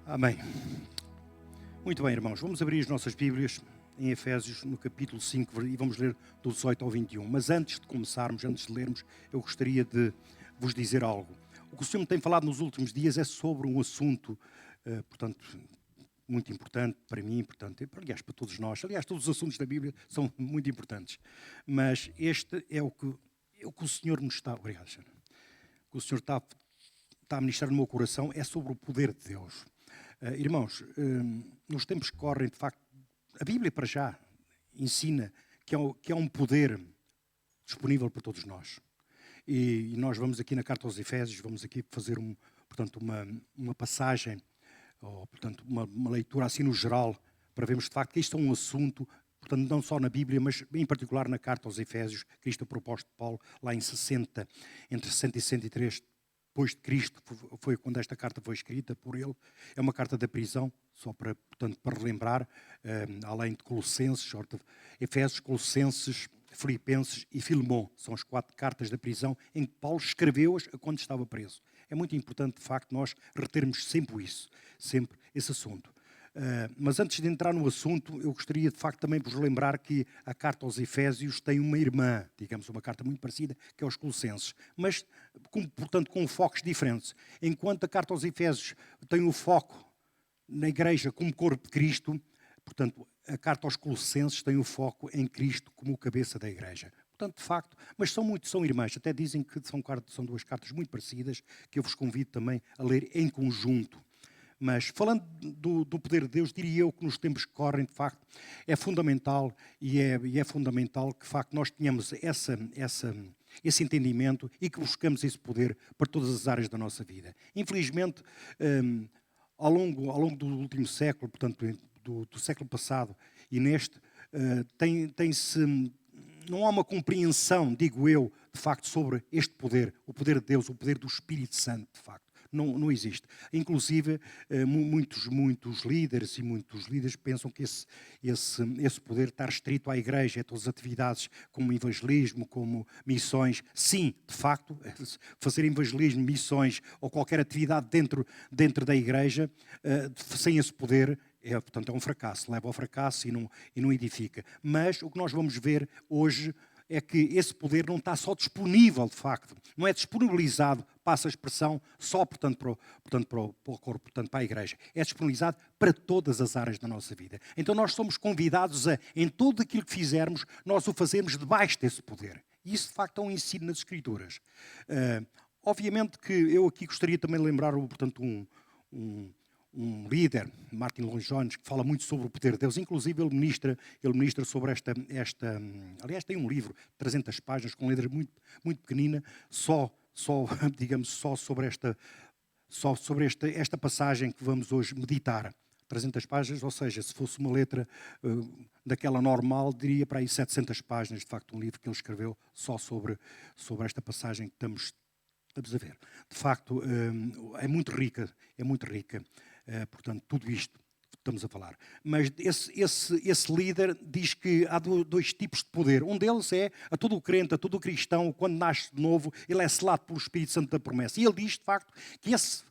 Amém. Muito bem, irmãos, vamos abrir as nossas Bíblias em Efésios, no capítulo 5, e vamos ler do 18 ao 21. Mas antes de começarmos, antes de lermos, eu gostaria de vos dizer algo. O que o Senhor me tem falado nos últimos dias é sobre um assunto, portanto, muito importante para mim, portanto, aliás, para todos nós. Aliás, todos os assuntos da Bíblia são muito importantes. Mas este é o que o Senhor nos está... Obrigado, Senhor. O que o Senhor está a ministrar no meu coração é sobre o poder de Deus. Irmãos, nos tempos que correm, de facto, a Bíblia para já ensina que é um poder disponível para todos nós. E nós vamos aqui na Carta aos Efésios, vamos aqui fazer portanto, uma passagem, ou portanto, uma leitura assim no geral, para vermos de facto que isto é um assunto, portanto, não só na Bíblia, mas em particular na Carta aos Efésios, que isto é proposto de Paulo, lá em 60, entre 60 e 103, depois de Cristo, foi quando esta carta foi escrita por ele. É uma carta da prisão, só para, portanto, para relembrar, além de Colossenses, Efésios, Colossenses, Filipenses e Filemão. São as 4 cartas da prisão em que Paulo escreveu-as quando estava preso. É muito importante, de facto, nós retermos sempre isso, sempre esse assunto. Mas antes de entrar no assunto, eu gostaria de facto também de vos lembrar que a carta aos Efésios tem uma irmã, digamos, uma carta muito parecida, que é aos Colossenses, mas portanto com focos diferentes. Enquanto a carta aos Efésios tem o foco na igreja como corpo de Cristo, portanto a carta aos Colossenses tem o foco em Cristo como o cabeça da igreja. Portanto, de facto, mas são irmãs, até dizem que são 2 cartas muito parecidas, que eu vos convido também a ler em conjunto. Mas falando do poder de Deus, diria eu que nos tempos que correm, de facto, é fundamental e é fundamental que, de facto, nós tenhamos esse entendimento e que buscamos esse poder para todas as áreas da nossa vida. Infelizmente, ao longo do último século, portanto, do século passado e neste, não há uma compreensão, digo eu, de facto, sobre este poder, o poder de Deus, o poder do Espírito Santo, de facto. Não existe. Inclusive, muitos líderes e muitos líderes pensam que esse poder está restrito à igreja, a todas as atividades como evangelismo, como missões. Sim, de facto, fazer evangelismo, missões ou qualquer atividade dentro da igreja, sem esse poder, portanto, é um fracasso, leva ao fracasso e não edifica. Mas o que nós vamos ver hoje é que esse poder não está só disponível, de facto, não é disponibilizado, passa a expressão, só, portanto, para o corpo, portanto, para a igreja. É disponibilizado para todas as áreas da nossa vida. Então nós somos convidados a, em tudo aquilo que fizermos, nós o fazemos debaixo desse poder. E isso, de facto, é um ensino nas Escrituras. Obviamente que eu aqui gostaria também de lembrar, portanto, um líder, Martin Lloyd-Jones, que fala muito sobre o poder de Deus. Inclusive, ele ministra sobre esta... Aliás, tem um livro, 300 páginas, com letra muito, muito pequenina, digamos, só sobre esta passagem que vamos hoje meditar. 300 páginas, ou seja, se fosse uma letra daquela normal, diria para aí 700 páginas, de facto, um livro que ele escreveu só sobre esta passagem que estamos a ver. De facto, é muito rica, portanto, tudo isto que estamos a falar. Mas esse líder diz que há 2 tipos de poder. Um deles é a todo o crente, a todo o cristão, quando nasce de novo, ele é selado pelo Espírito Santo da promessa. E ele diz, de facto, que esse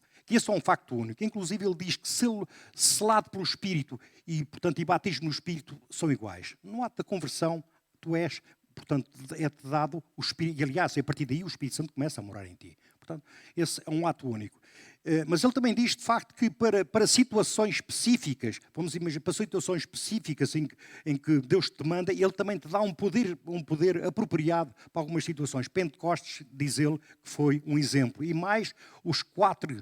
é um facto único. Inclusive, ele diz que selado pelo Espírito e, portanto, e batismo no Espírito são iguais. No ato da conversão, tu és... Portanto, é-te dado o Espírito, e aliás, a partir daí o Espírito Santo começa a morar em ti. Portanto, esse é um ato único. Mas ele também diz, de facto, que para situações específicas, vamos imaginar, para situações específicas em que Deus te manda, ele também te dá um poder apropriado para algumas situações. Pentecostes, diz ele, que foi um exemplo. E mais os 4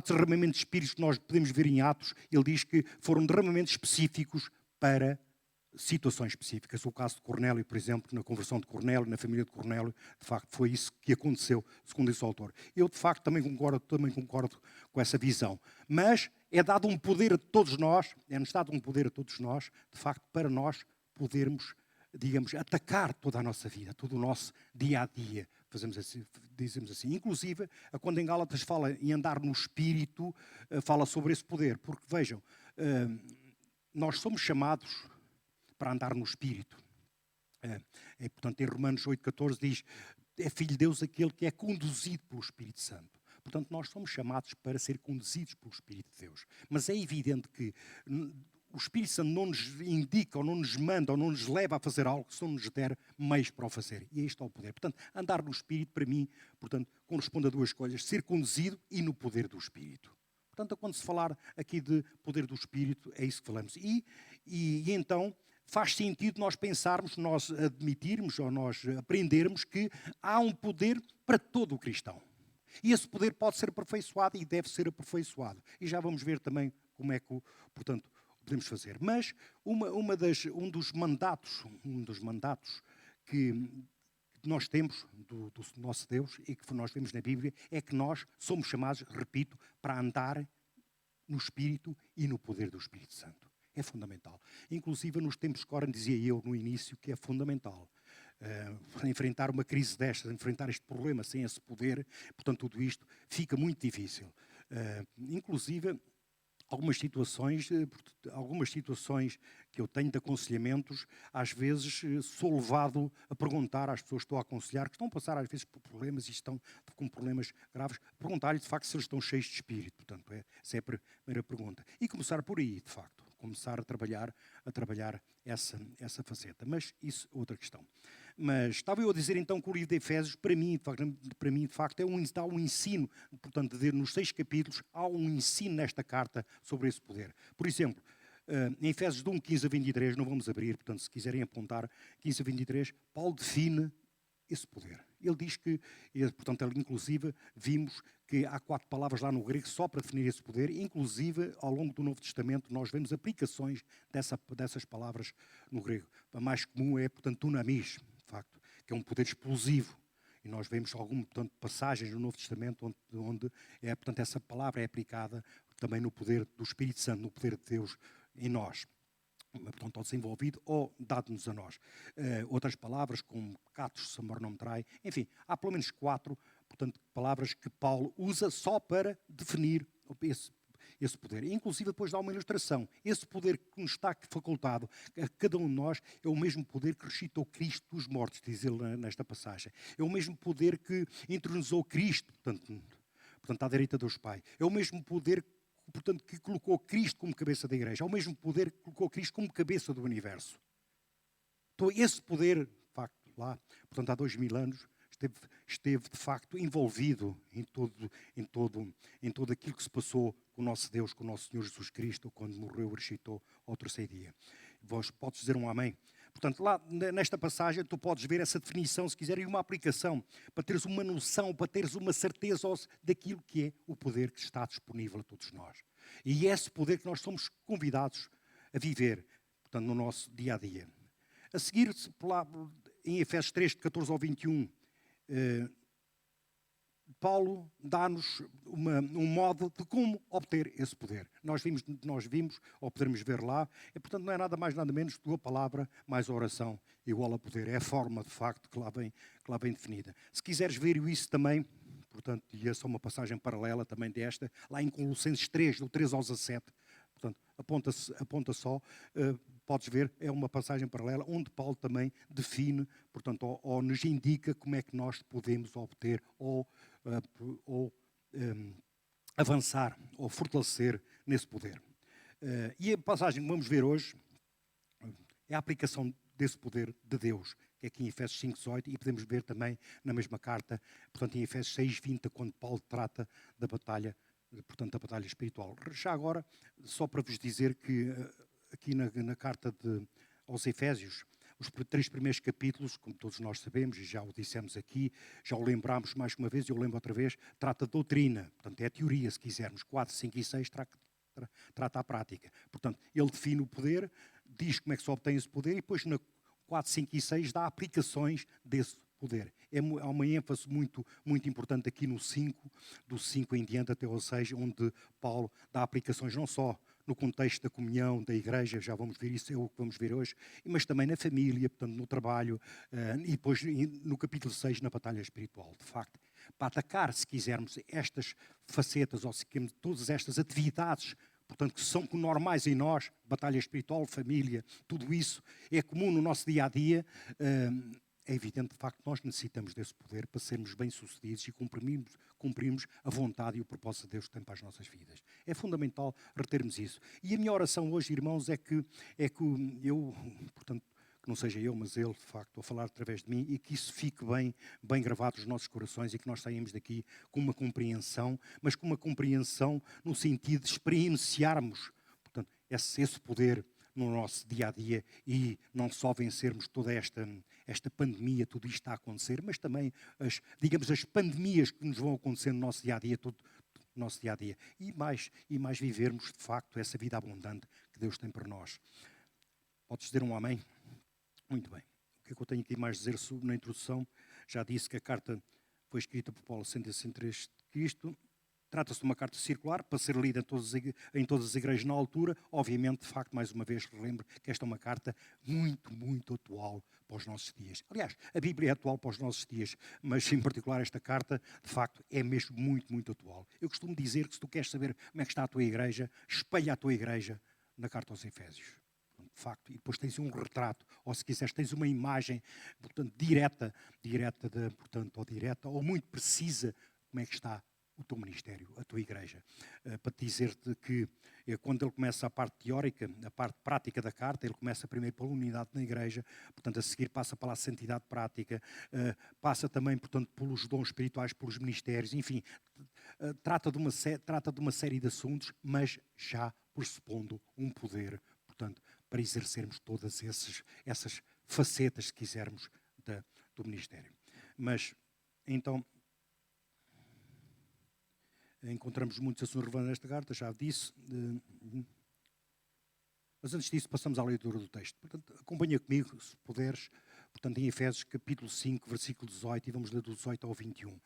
derramamentos de Espíritos que nós podemos ver em Atos, ele diz que foram derramamentos específicos para situações específicas. O caso de Cornélio, por exemplo, na conversão de Cornélio, na família de Cornélio, de facto foi isso que aconteceu, segundo esse autor. Eu, de facto, também concordo com essa visão. Mas é dado um poder a todos nós, é-nos dado um poder a todos nós, de facto, para nós podermos, digamos, atacar toda a nossa vida, todo o nosso dia-a-dia, dizemos assim. Inclusive, quando em Gálatas fala em andar no Espírito, fala sobre esse poder. Porque, vejam, nós somos chamados para andar no Espírito. Portanto, em Romanos 8,14 diz, é filho de Deus aquele que é conduzido pelo Espírito Santo. Portanto, nós somos chamados para ser conduzidos pelo Espírito de Deus. Mas é evidente que o Espírito Santo não nos indica, ou não nos manda, ou não nos leva a fazer algo se não nos der meios para o fazer. E este é o poder. Portanto, andar no Espírito, para mim, portanto, corresponde a duas coisas: ser conduzido e no poder do Espírito. Portanto, quando se falar aqui de poder do Espírito, é isso que falamos. E então faz sentido nós pensarmos, nós admitirmos ou nós aprendermos que há um poder para todo o cristão. E esse poder pode ser aperfeiçoado e deve ser aperfeiçoado. E já vamos ver também como é que, portanto, podemos fazer. Mas um dos mandatos que nós temos do nosso Deus e que nós vemos na Bíblia é que nós somos chamados, repito, para andar no Espírito e no poder do Espírito Santo. É fundamental. Inclusive nos tempos que ora dizia eu no início que é fundamental. Enfrentar uma crise destas, enfrentar este problema sem esse poder, portanto tudo isto fica muito difícil. Inclusive algumas situações que eu tenho de aconselhamentos, às vezes sou levado a perguntar às pessoas que estou a aconselhar, que estão a passar às vezes por problemas e estão com problemas graves, perguntar-lhes de facto se eles estão cheios de espírito. Portanto, essa é a primeira pergunta. E começar por aí, de facto. Começar a trabalhar essa faceta. Mas isso é outra questão. Mas estava eu a dizer então que o livro de Efésios, para mim, de facto, dá um ensino, portanto, nos 6 capítulos, há um ensino nesta carta sobre esse poder. Por exemplo, em Efésios de 1, 15 a 23, não vamos abrir, portanto, se quiserem apontar, 15 a 23, Paulo define esse poder. Ele diz que, portanto, inclusive, vimos que há 4 palavras lá no grego só para definir esse poder. Inclusive, ao longo do Novo Testamento, nós vemos aplicações dessas palavras no grego. A mais comum é, portanto, dunamis, de facto, que é um poder explosivo. E nós vemos portanto, passagens no Novo Testamento onde portanto, essa palavra é aplicada também no poder do Espírito Santo, no poder de Deus em nós. Portanto, ou desenvolvido ou dado-nos a nós. Outras palavras, como catos, se amor não me trai, enfim, há pelo menos 4, portanto, palavras que Paulo usa só para definir esse poder. Inclusive, depois dá uma ilustração. Esse poder que nos está facultado a cada um de nós é o mesmo poder que ressuscitou Cristo dos mortos, diz ele nesta passagem. É o mesmo poder que entronizou Cristo, portanto, à direita de Deus Pai. É o mesmo poder portanto, que colocou Cristo como cabeça da igreja. É o mesmo poder que colocou Cristo como cabeça do universo. Então, esse poder, de facto, lá, portanto, há 2000 anos, esteve de facto envolvido em todo aquilo que se passou com o nosso Deus, com o nosso Senhor Jesus Cristo, quando morreu e ressuscitou ao terceiro dia. Vós podes dizer um amém? Portanto, lá nesta passagem tu podes ver essa definição, se quiser, e uma aplicação, para teres uma noção, para teres uma certeza daquilo que é o poder que está disponível a todos nós. E é esse poder que nós somos convidados a viver, portanto, no nosso dia-a-dia. A seguir, em Efésios 3, de 14 ao 21, Paulo dá-nos um modo de como obter esse poder. Nós vimos, ou podemos ver lá, e portanto não é nada mais nada menos que a palavra mais a oração igual a poder. É a forma, de facto, que lá vem definida. Se quiseres ver isso também, portanto, e essa é uma passagem paralela também desta, lá em Colossenses 3, do 13 ao 17, portanto, aponta só, podes ver, é uma passagem paralela onde Paulo também define, portanto, ou nos indica como é que nós podemos obter ou avançar ou fortalecer nesse poder. E a passagem que vamos ver hoje é a aplicação desse poder de Deus, que é aqui em Efésios 5:18, e podemos ver também na mesma carta, portanto, em Efésios 6:20, quando Paulo trata da batalha, portanto, da batalha espiritual. Já agora, só para vos dizer que aqui na carta aos Efésios, os 3 primeiros capítulos, como todos nós sabemos, e já o dissemos aqui, já o lembramos mais uma vez, e eu lembro outra vez, trata de doutrina, portanto é a teoria, se quisermos. 4, 5 e 6 trata a prática. Portanto, ele define o poder, diz como é que se obtém esse poder, e depois na 4, 5 e 6 dá aplicações desse poder. Há uma ênfase muito, muito importante aqui no 5, do 5 em diante até ao 6, onde Paulo dá aplicações não só no contexto da comunhão, da igreja, já vamos ver isso, é o que vamos ver hoje, mas também na família, portanto, no trabalho, e depois no capítulo 6, na batalha espiritual. De facto, para atacar, se quisermos, estas facetas, ou se quisermos, todas estas atividades, portanto, que são normais em nós, batalha espiritual, família, tudo isso é comum no nosso dia-a-dia, é evidente, de facto, nós necessitamos desse poder para sermos bem-sucedidos e cumprirmos a vontade e o propósito de Deus que tem para as nossas vidas. É fundamental retermos isso. E a minha oração hoje, irmãos, é que eu, portanto, que não seja eu, mas Ele, de facto, a falar através de mim, e que isso fique bem gravado nos nossos corações e que nós saímos daqui com uma compreensão, mas com uma compreensão no sentido de experienciarmos, portanto, esse poder no nosso dia-a-dia e não só vencermos toda esta pandemia, tudo isto está a acontecer, mas também, as pandemias que nos vão acontecer no nosso dia-a-dia, todo no nosso dia-a-dia. E mais vivermos, de facto, essa vida abundante que Deus tem para nós. Podes dizer um amém? Muito bem. O que é que eu tenho aqui mais a dizer sobre na introdução? Já disse que a carta foi escrita por Paulo 163 de Cristo. Trata-se de uma carta circular, para ser lida em todas as igrejas na altura. Obviamente, de facto, mais uma vez, relembro que esta é uma carta muito atual para os nossos dias. Aliás, a Bíblia é atual para os nossos dias, mas em particular esta carta, de facto, é mesmo muito atual. Eu costumo dizer que se tu queres saber como é que está a tua igreja, espelha a tua igreja na carta aos Efésios. De facto, e depois tens um retrato, ou se quiseres tens uma imagem, portanto, direta ou muito precisa, como é que está o teu ministério, a tua igreja. Para te dizer-te que quando ele começa a parte teórica, a parte prática da carta, ele começa primeiro pela unidade na igreja, portanto, a seguir passa pela santidade prática, passa também, portanto, pelos dons espirituais, pelos ministérios, enfim, trata de uma série de assuntos, mas já pressupondo um poder, portanto, para exercermos todas essas facetas, se quisermos, do ministério. Mas, então, encontramos muitos assuntos relevantes nesta carta, já disse. Mas antes disso, passamos à leitura do texto. Portanto, acompanha comigo, se puderes, portanto, em Efésios capítulo 5, versículo 18, e vamos ler do 18 ao 21.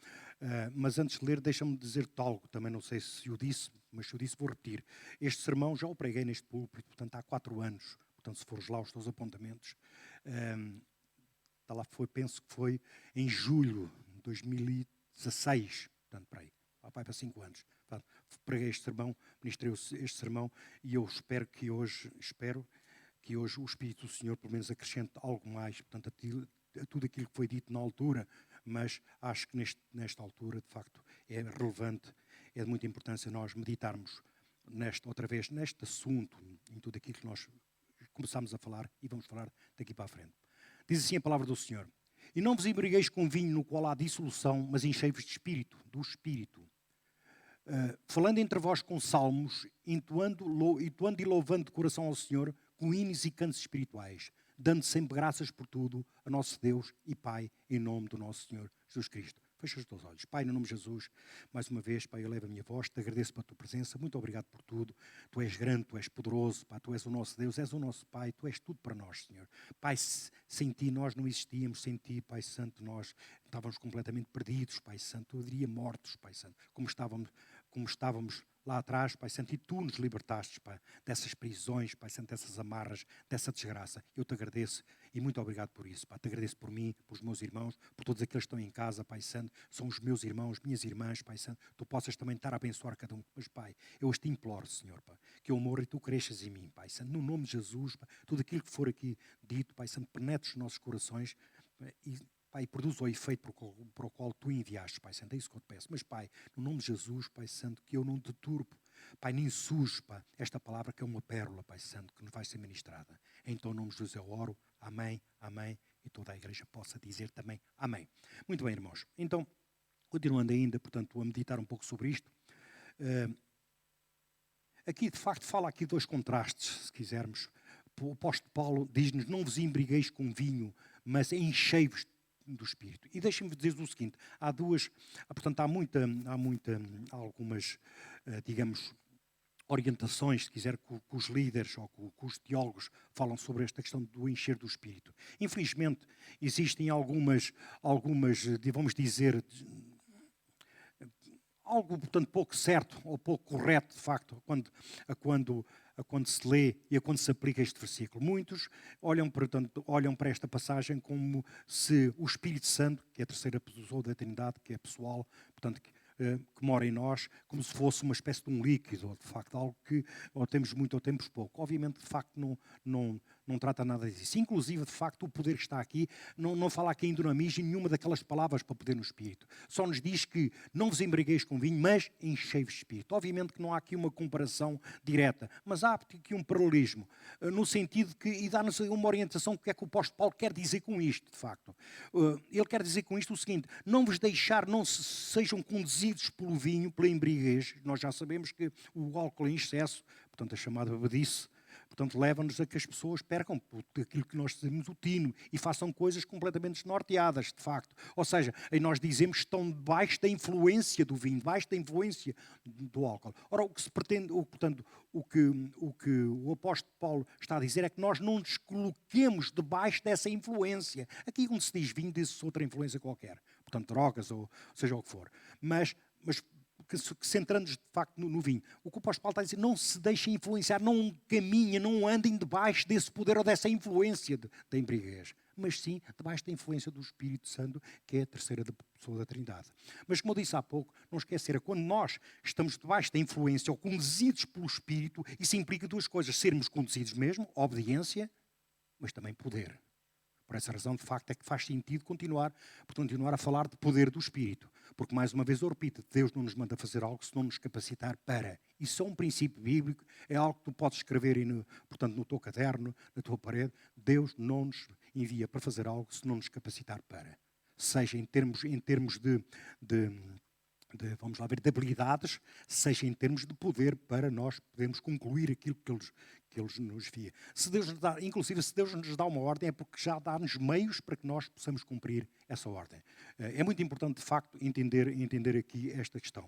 Mas antes de ler, deixa-me dizer-te algo, também não sei se o disse, mas se o disse vou repetir. Este sermão já o preguei neste púlpito, portanto, há 4 anos. Portanto, se fores lá os teus apontamentos, penso que foi em julho de 2016, portanto, para aí. Vai para 5 anos. Portanto, preguei este sermão, ministrei este sermão e eu espero que hoje o Espírito do Senhor pelo menos acrescente algo mais, portanto, a tudo aquilo que foi dito na altura, mas acho que nesta altura, de facto, é relevante, é de muita importância nós meditarmos outra vez neste assunto, em tudo aquilo que nós começámos a falar e vamos falar daqui para a frente. Diz assim a palavra do Senhor: e não vos embriagueis com vinho no qual há dissolução, mas enchei-vos de Espírito, do Espírito. Falando entre vós com salmos, entoando e louvando de coração ao Senhor, com hinos e cantos espirituais, dando sempre graças por tudo a nosso Deus e Pai, em nome do nosso Senhor Jesus Cristo. Fecha os teus olhos. Pai, no nome de Jesus, mais uma vez, Pai, eu levo a minha voz, te agradeço pela tua presença, muito obrigado por tudo. Tu és grande, tu és poderoso, Pai, tu és o nosso Deus, és o nosso Pai, tu és tudo para nós, Senhor. Pai, sem ti nós não existíamos, sem ti, Pai Santo, nós estávamos completamente perdidos, Pai Santo, eu diria mortos, Pai Santo, como estávamos lá atrás, Pai Santo, e tu nos libertaste, Pai, dessas prisões, Pai Santo, dessas amarras, dessa desgraça. Eu te agradeço e muito obrigado por isso, Pai. Te agradeço por mim, pelos meus irmãos, por todos aqueles que estão em casa, Pai Santo, são os meus irmãos, minhas irmãs, Pai Santo. Tu possas também estar a abençoar cada um. Mas, Pai, eu te imploro, Senhor, Pai, que eu morra e tu cresças em mim, Pai Santo. No nome de Jesus, Pai, tudo aquilo que for aqui dito, Pai Santo, penetre os nossos corações e Pai, produz o efeito para o qual tu enviaste, Pai Santo, é isso que eu te peço. Mas, Pai, no nome de Jesus, Pai Santo, que eu não te turbo, Pai, nem sujo, Pai, esta palavra que é uma pérola, Pai Santo, que nos vai ser ministrada. Então, no nome de Jesus eu oro, amém, amém, e toda a igreja possa dizer também amém. Muito bem, irmãos. Então, continuando ainda, portanto, a meditar um pouco sobre isto, aqui, de facto, fala aqui 2 contrastes, se quisermos. O apóstolo Paulo diz-nos, não vos embrigueis com vinho, mas enchei-vos do Espírito. E deixem-me dizer o seguinte, há algumas, digamos, orientações, se quiser, que os líderes ou que os teólogos falam sobre esta questão do encher do Espírito. Infelizmente, existem algumas, vamos dizer, algo, portanto, pouco certo ou pouco correto, de facto, quando se lê e quando se aplica este versículo. Muitos olham para esta passagem como se o Espírito Santo, que é a terceira pessoa da Trindade, que é pessoal, portanto, que mora em nós, como se fosse uma espécie de um líquido, ou de facto algo que ou temos muito ou temos pouco. Obviamente, de facto, não trata nada disso. Inclusive, de facto, o poder que está aqui não fala aqui em dunamis e nenhuma daquelas palavras para poder no Espírito. Só nos diz que não vos embriagueis com vinho, mas enchei-vos de Espírito. Obviamente que não há aqui uma comparação direta, mas há aqui um paralelismo, no sentido que, e dá-nos uma orientação do que é que o apóstolo Paulo quer dizer com isto, de facto. Ele quer dizer com isto o seguinte: não vos deixar, não sejam conduzidos pelo vinho, pela embriaguez. Nós já sabemos que o álcool em excesso, portanto a chamada bebedice, portanto, leva-nos a que as pessoas percam aquilo que nós dizemos, o tino, e façam coisas completamente desnorteadas, de facto. Ou seja, aí nós dizemos que estão debaixo da influência do vinho, debaixo da influência do álcool. Ora, o que se pretende, portanto, o que o apóstolo Paulo está a dizer é que nós não nos coloquemos debaixo dessa influência. Aqui, quando se diz vinho, diz-se outra influência qualquer. Portanto, drogas, ou seja o que for. Mas que centrando-nos de facto no vinho. O que o apóstolo Paulo está a dizer: não se deixem influenciar, não caminhem, não andem debaixo desse poder ou dessa influência da embriaguez, mas sim debaixo da influência do Espírito Santo, que é a terceira pessoa da Trindade. Mas como eu disse há pouco, não esquecer, quando nós estamos debaixo da influência ou conduzidos pelo Espírito, isso implica duas coisas: sermos conduzidos mesmo, obediência, mas também poder. Por essa razão, de facto, é que faz sentido continuar a falar de poder do Espírito. Porque, mais uma vez, eu repito, Deus não nos manda fazer algo se não nos capacitar para. Isso é um princípio bíblico, é algo que tu podes escrever portanto, no teu caderno, na tua parede. Deus não nos envia para fazer algo se não nos capacitar para. Seja em termos vamos lá ver, de habilidades, seja em termos de poder, para nós podermos concluir aquilo que eles nos via. Se Deus nos dá, inclusive, se Deus nos dá uma ordem, é porque já dá-nos meios para que nós possamos cumprir essa ordem. É muito importante, de facto, entender aqui esta questão.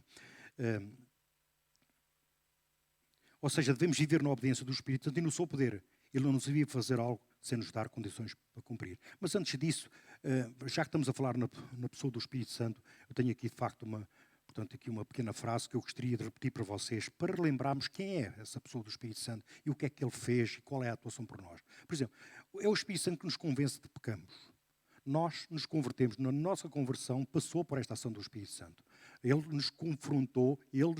Ou seja, devemos viver na obediência do Espírito Santo e no seu poder. Ele não nos envia fazer algo sem nos dar condições para cumprir. Mas antes disso, já que estamos a falar na pessoa do Espírito Santo, eu tenho aqui, de facto, aqui uma pequena frase que eu gostaria de repetir para vocês, para relembrarmos quem é essa pessoa do Espírito Santo e o que é que ele fez e qual é a atuação por nós. Por exemplo, é o Espírito Santo que nos convence de que pecamos. Nós nos convertemos, na nossa conversão passou por esta ação do Espírito Santo. Ele nos confrontou, ele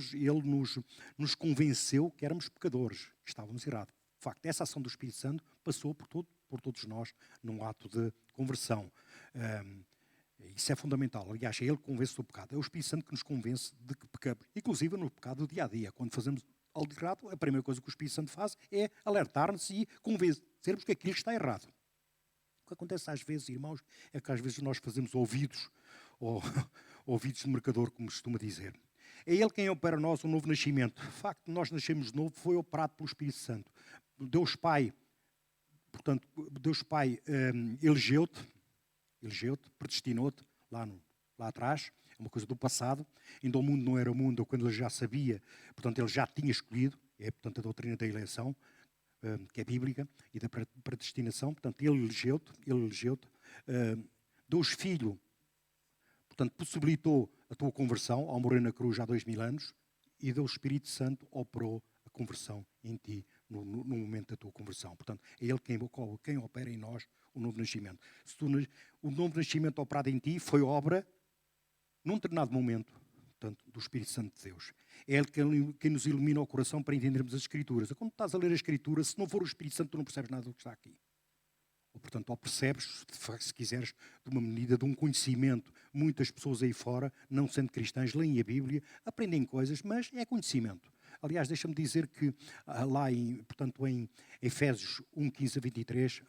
nos convenceu que éramos pecadores, que estávamos errados. De facto, essa ação do Espírito Santo passou por todos nós num ato de conversão. Isso é fundamental. Aliás, é ele que convence do pecado. É o Espírito Santo que nos convence de que pecamos. Inclusive no pecado do dia a dia. Quando fazemos algo de errado, a primeira coisa que o Espírito Santo faz é alertar-nos e convencermos que aquilo está errado. O que acontece às vezes, irmãos, é que às vezes nós fazemos ouvidos, ou ouvidos de mercador, como se costuma dizer. É ele quem opera nós o novo nascimento. O facto de nós nascermos de novo foi operado pelo Espírito Santo. Deus Pai, portanto, elegeu-te, predestinou-te lá atrás, é uma coisa do passado. Ainda o mundo não era o mundo, ou quando ele já sabia, portanto, ele já tinha escolhido, é, portanto, a doutrina da eleição, que é bíblica, e da predestinação. Portanto, ele elegeu-te, Deus Filho, portanto, possibilitou a tua conversão ao morrer na cruz há 2000 anos, e Deus Espírito Santo operou a conversão em ti no momento da tua conversão. Portanto, é ele quem opera em nós o novo nascimento. O novo nascimento operado em ti foi obra, num determinado momento, portanto, do Espírito Santo de Deus. É ele quem nos ilumina o coração para entendermos as Escrituras. Quando estás a ler a Escritura, se não for o Espírito Santo, tu não percebes nada do que está aqui. Ou percebes, se quiseres, de uma medida de um conhecimento. Muitas pessoas aí fora, não sendo cristãs, leem a Bíblia, aprendem coisas, mas é conhecimento. Aliás, deixa-me dizer que lá em Efésios 1, 15 a 23,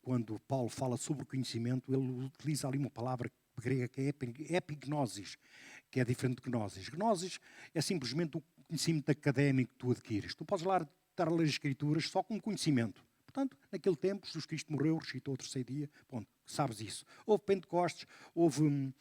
quando Paulo fala sobre o conhecimento, ele utiliza ali uma palavra grega que é epignosis, que é diferente de gnosis. Gnosis é simplesmente o conhecimento académico que tu adquires. Tu podes lá estar a ler as Escrituras só com conhecimento. Portanto, naquele tempo, Jesus Cristo morreu, ressuscitou ao terceiro dia, bom, sabes isso. Houve Pentecostes, houve,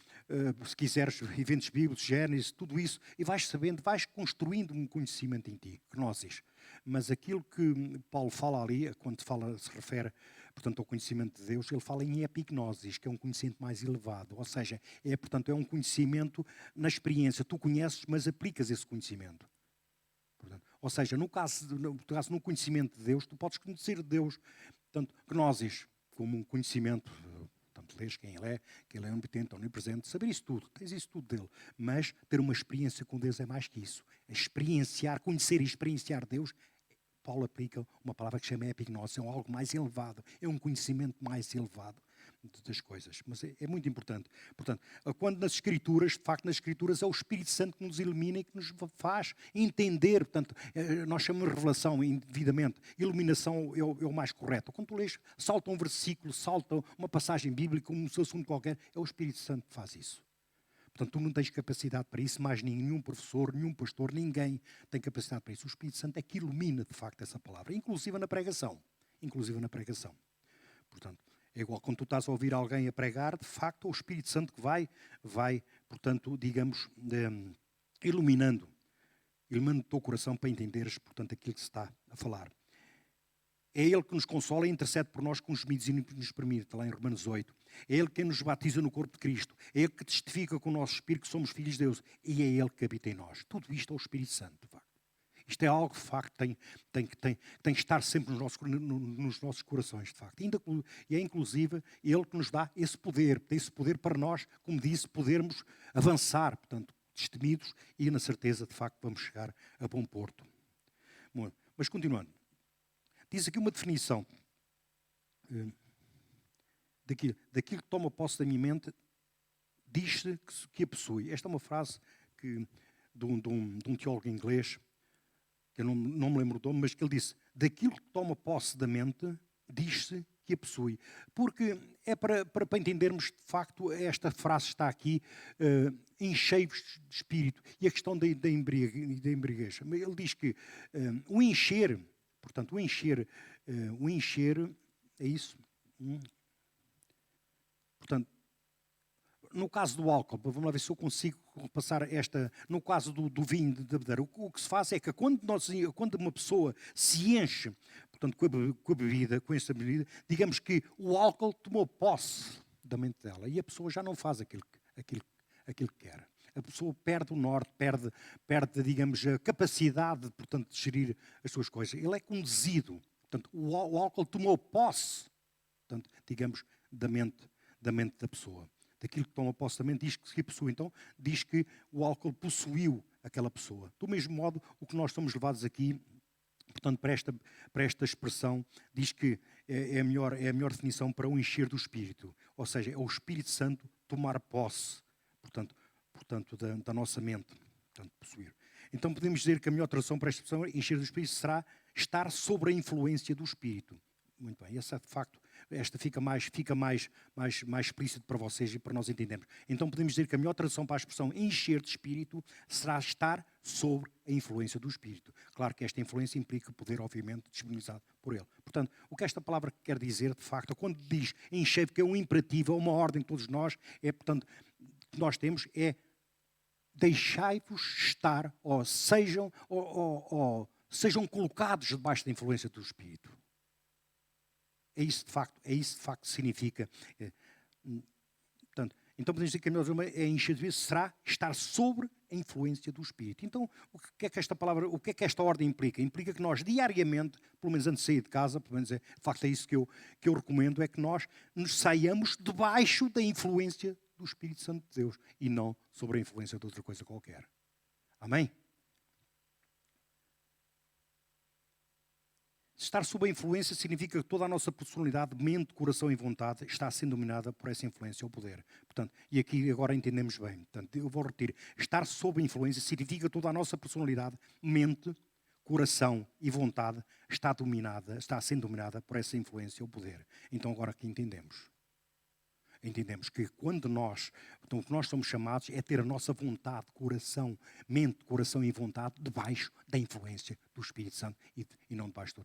se quiseres, eventos bíblicos, Gênesis, tudo isso, e vais sabendo, vais construindo um conhecimento em ti, gnosis. Mas aquilo que Paulo fala ali, quando se refere, portanto, ao conhecimento de Deus, ele fala em epignosis, que é um conhecimento mais elevado. Ou seja, portanto, é um conhecimento na experiência. Tu conheces, mas aplicas esse conhecimento. Ou seja, no conhecimento de Deus, tu podes conhecer Deus, portanto, gnosis, como um conhecimento, portanto, lês quem Ele é, que Ele é onipotente, onipresente, saber isso tudo, tens isso tudo dele. Mas ter uma experiência com Deus é mais que isso. Experienciar, conhecer e experienciar Deus Paulo aplica uma palavra que chama epignosis, é algo mais elevado, é um conhecimento mais elevado das coisas. Mas é muito importante. Portanto, quando nas Escrituras, de facto, nas Escrituras é o Espírito Santo que nos ilumina e que nos faz entender. Portanto, nós chamamos de revelação indevidamente. Iluminação é o mais correto. Quando tu lês, salta um versículo, salta uma passagem bíblica, um assunto qualquer, é o Espírito Santo que faz isso. Portanto, tu não tens capacidade para isso, mais nenhum professor, nenhum pastor, ninguém tem capacidade para isso. O Espírito Santo é que ilumina, de facto, essa palavra, inclusive na pregação. Inclusive na pregação. Portanto, é igual quando tu estás a ouvir alguém a pregar, de facto, é o Espírito Santo que vai, portanto, digamos, iluminando o teu coração para entenderes, portanto, aquilo que se está a falar. É Ele que nos consola e intercede por nós com os gemidos e nos permite, está lá em Romanos 8. É Ele quem nos batiza no corpo de Cristo. É Ele que testifica com o nosso Espírito que somos filhos de Deus. E é Ele que habita em nós. Tudo isto é o Espírito Santo, de facto. Isto é algo, de facto, que tem que estar sempre nos nossos corações, de facto. E é, inclusive, Ele que nos dá esse poder para nós, como disse, podermos avançar, portanto, destemidos e na certeza, de facto, vamos chegar a bom porto. Bom, mas, continuando. Diz aqui uma definição daquilo que toma posse da minha mente, diz-se que a possui. Esta é uma frase de um teólogo inglês, que eu não me lembro do nome, mas que ele disse, daquilo que toma posse da mente, diz-se que a possui. Porque é para entendermos, de facto, esta frase está aqui, enchei-vos de espírito. E a questão da embriaguez. Ele diz que o encher... Portanto, o encher é isso. Portanto, no caso do álcool, vamos lá ver se eu consigo passar esta. No caso do vinho, da bebedeira, o que se faz é que quando uma pessoa se enche, portanto, com a bebida, com esta bebida, digamos que o álcool tomou posse da mente dela e a pessoa já não faz aquilo que quer. A pessoa perde o norte, perde, digamos, a capacidade, portanto, de gerir as suas coisas. Ele é conduzido. Portanto, o álcool tomou posse, portanto, digamos, da mente da pessoa. Daquilo que toma posse da mente, diz que a pessoa, então, diz que o álcool possuiu aquela pessoa. Do mesmo modo, o que nós somos levados aqui, portanto, para esta expressão, diz que é a melhor definição para o encher do Espírito. Ou seja, é o Espírito Santo tomar posse, portanto, da nossa mente, portanto, possuir. Então podemos dizer que a melhor tradução para esta expressão, encher do Espírito, será estar sob a influência do Espírito. Muito bem, essa de facto, esta fica mais explícito para vocês e para nós entendermos. Então podemos dizer que a melhor tradução para a expressão encher de Espírito será estar sob a influência do Espírito. Claro que esta influência implica poder, obviamente, disponibilizado por Ele. Portanto, o que esta palavra quer dizer, de facto, quando diz encher, que é um imperativo, é uma ordem de todos nós, é, portanto, que nós temos é deixai-vos estar, ou sejam colocados debaixo da influência do Espírito. É isso de facto que significa. Portanto, então podemos dizer que a melhor forma é encher de vezes será estar sobre a influência do Espírito. Então, o que é que esta ordem implica? Implica que nós diariamente, pelo menos antes de sair de casa, pelo menos de facto é isso que eu recomendo, é que nós nos saiamos debaixo da influência do Espírito Santo de Deus e não sobre a influência de outra coisa qualquer. Amém? Estar sob a influência significa que toda a nossa personalidade, mente, coração e vontade está sendo dominada por essa influência ou poder. Portanto, e aqui agora entendemos bem. Portanto, eu vou repetir. Estar sob a influência significa que toda a nossa personalidade, mente, coração e vontade está sendo dominada por essa influência ou poder. Então agora aqui entendemos. Entendemos que quando o que nós somos chamados é ter a nossa vontade, mente, coração e vontade debaixo da influência do Espírito Santo e não debaixo de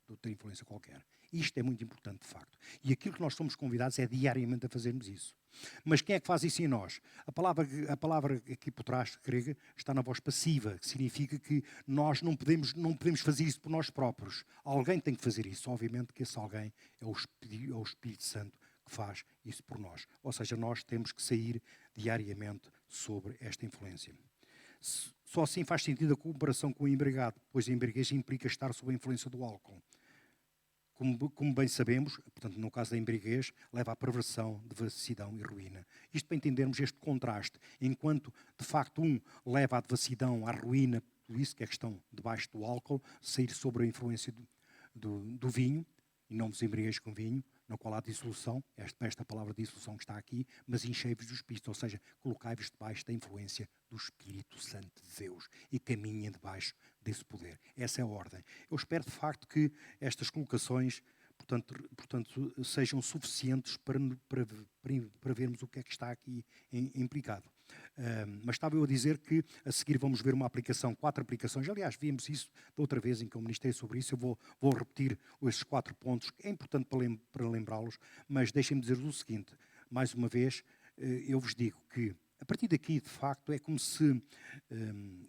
outra influência qualquer. Isto é muito importante, de facto. E aquilo que nós somos convidados é diariamente a fazermos isso. Mas quem é que faz isso em nós? A palavra aqui por trás, grega, está na voz passiva, que significa que nós não podemos fazer isso por nós próprios. Alguém tem que fazer isso. Obviamente que esse alguém é o Espírito Santo que faz isso por nós. Ou seja, nós temos que sair diariamente sobre esta influência. Só assim faz sentido a comparação com o embriagado, pois a embriaguez implica estar sob a influência do álcool. Como bem sabemos, portanto, no caso da embriaguez, leva à perversão, devassidão e ruína. Isto para entendermos este contraste. Enquanto, de facto, um leva à devassidão, à ruína, tudo isso, que é a questão debaixo do álcool, sair sobre a influência do vinho, e não vos embriagueis com vinho, na qual há dissolução, esta palavra dissolução que está aqui, mas enchei-vos do Espírito, ou seja, colocai-vos debaixo da influência do Espírito Santo de Deus e caminhem debaixo desse poder. Essa é a ordem. Eu espero de facto que estas colocações, portanto sejam suficientes para vermos o que é que está aqui implicado. Mas estava eu a dizer que a seguir vamos ver uma aplicação, 4 aplicações. Aliás, vimos isso da outra vez em que eu ministrei sobre isso. Eu vou repetir esses 4 pontos. É importante para lembrá-los, mas deixem-me dizer o seguinte. Mais uma vez, eu vos digo que a partir daqui, de facto, é como se,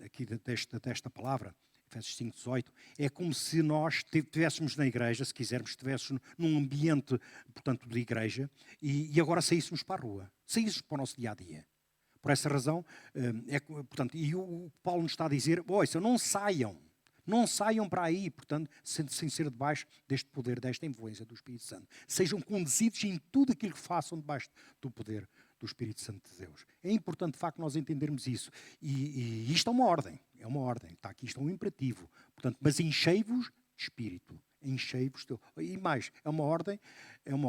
aqui desta palavra, Efésios 5:18, é como se nós estivéssemos na igreja, se quisermos, estivéssemos num ambiente, portanto, de igreja, e agora saíssemos para a rua, saíssemos para o nosso dia-a-dia. Por essa razão, portanto, e o Paulo nos está a dizer, não saiam para aí, portanto, sem ser debaixo deste poder, desta influência do Espírito Santo. Sejam conduzidos em tudo aquilo que façam debaixo do poder do Espírito Santo de Deus. É importante, de facto, nós entendermos isso. E isto é uma ordem, está aqui, isto é um imperativo. Portanto, mas enchei-vos de Espírito. Enchei-vos e mais, é uma ordem, é uma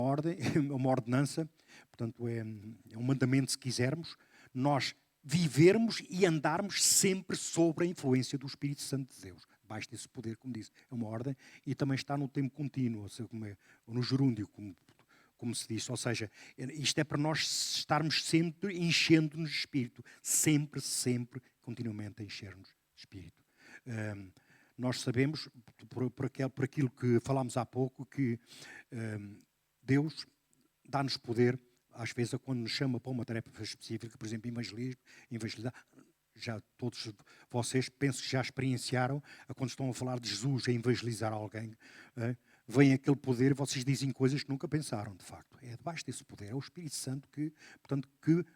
ordenança, portanto, é um mandamento, se quisermos, nós vivermos e andarmos sempre sob a influência do Espírito Santo de Deus. Debaixo desse poder, como disse, é uma ordem e também está no tempo contínuo, ou no gerúndio, como se diz. Ou seja, isto é para nós estarmos sempre enchendo-nos de Espírito. Sempre, continuamente a encher-nos de Espírito. Nós sabemos, por aquilo que falámos há pouco, que Deus dá-nos poder. Às vezes, quando nos chama para uma tarefa específica, por exemplo, evangelizar, já todos vocês, penso que já experienciaram, quando estão a falar de Jesus, a evangelizar alguém, vem aquele poder e vocês dizem coisas que nunca pensaram, de facto. É debaixo desse poder, é o Espírito Santo que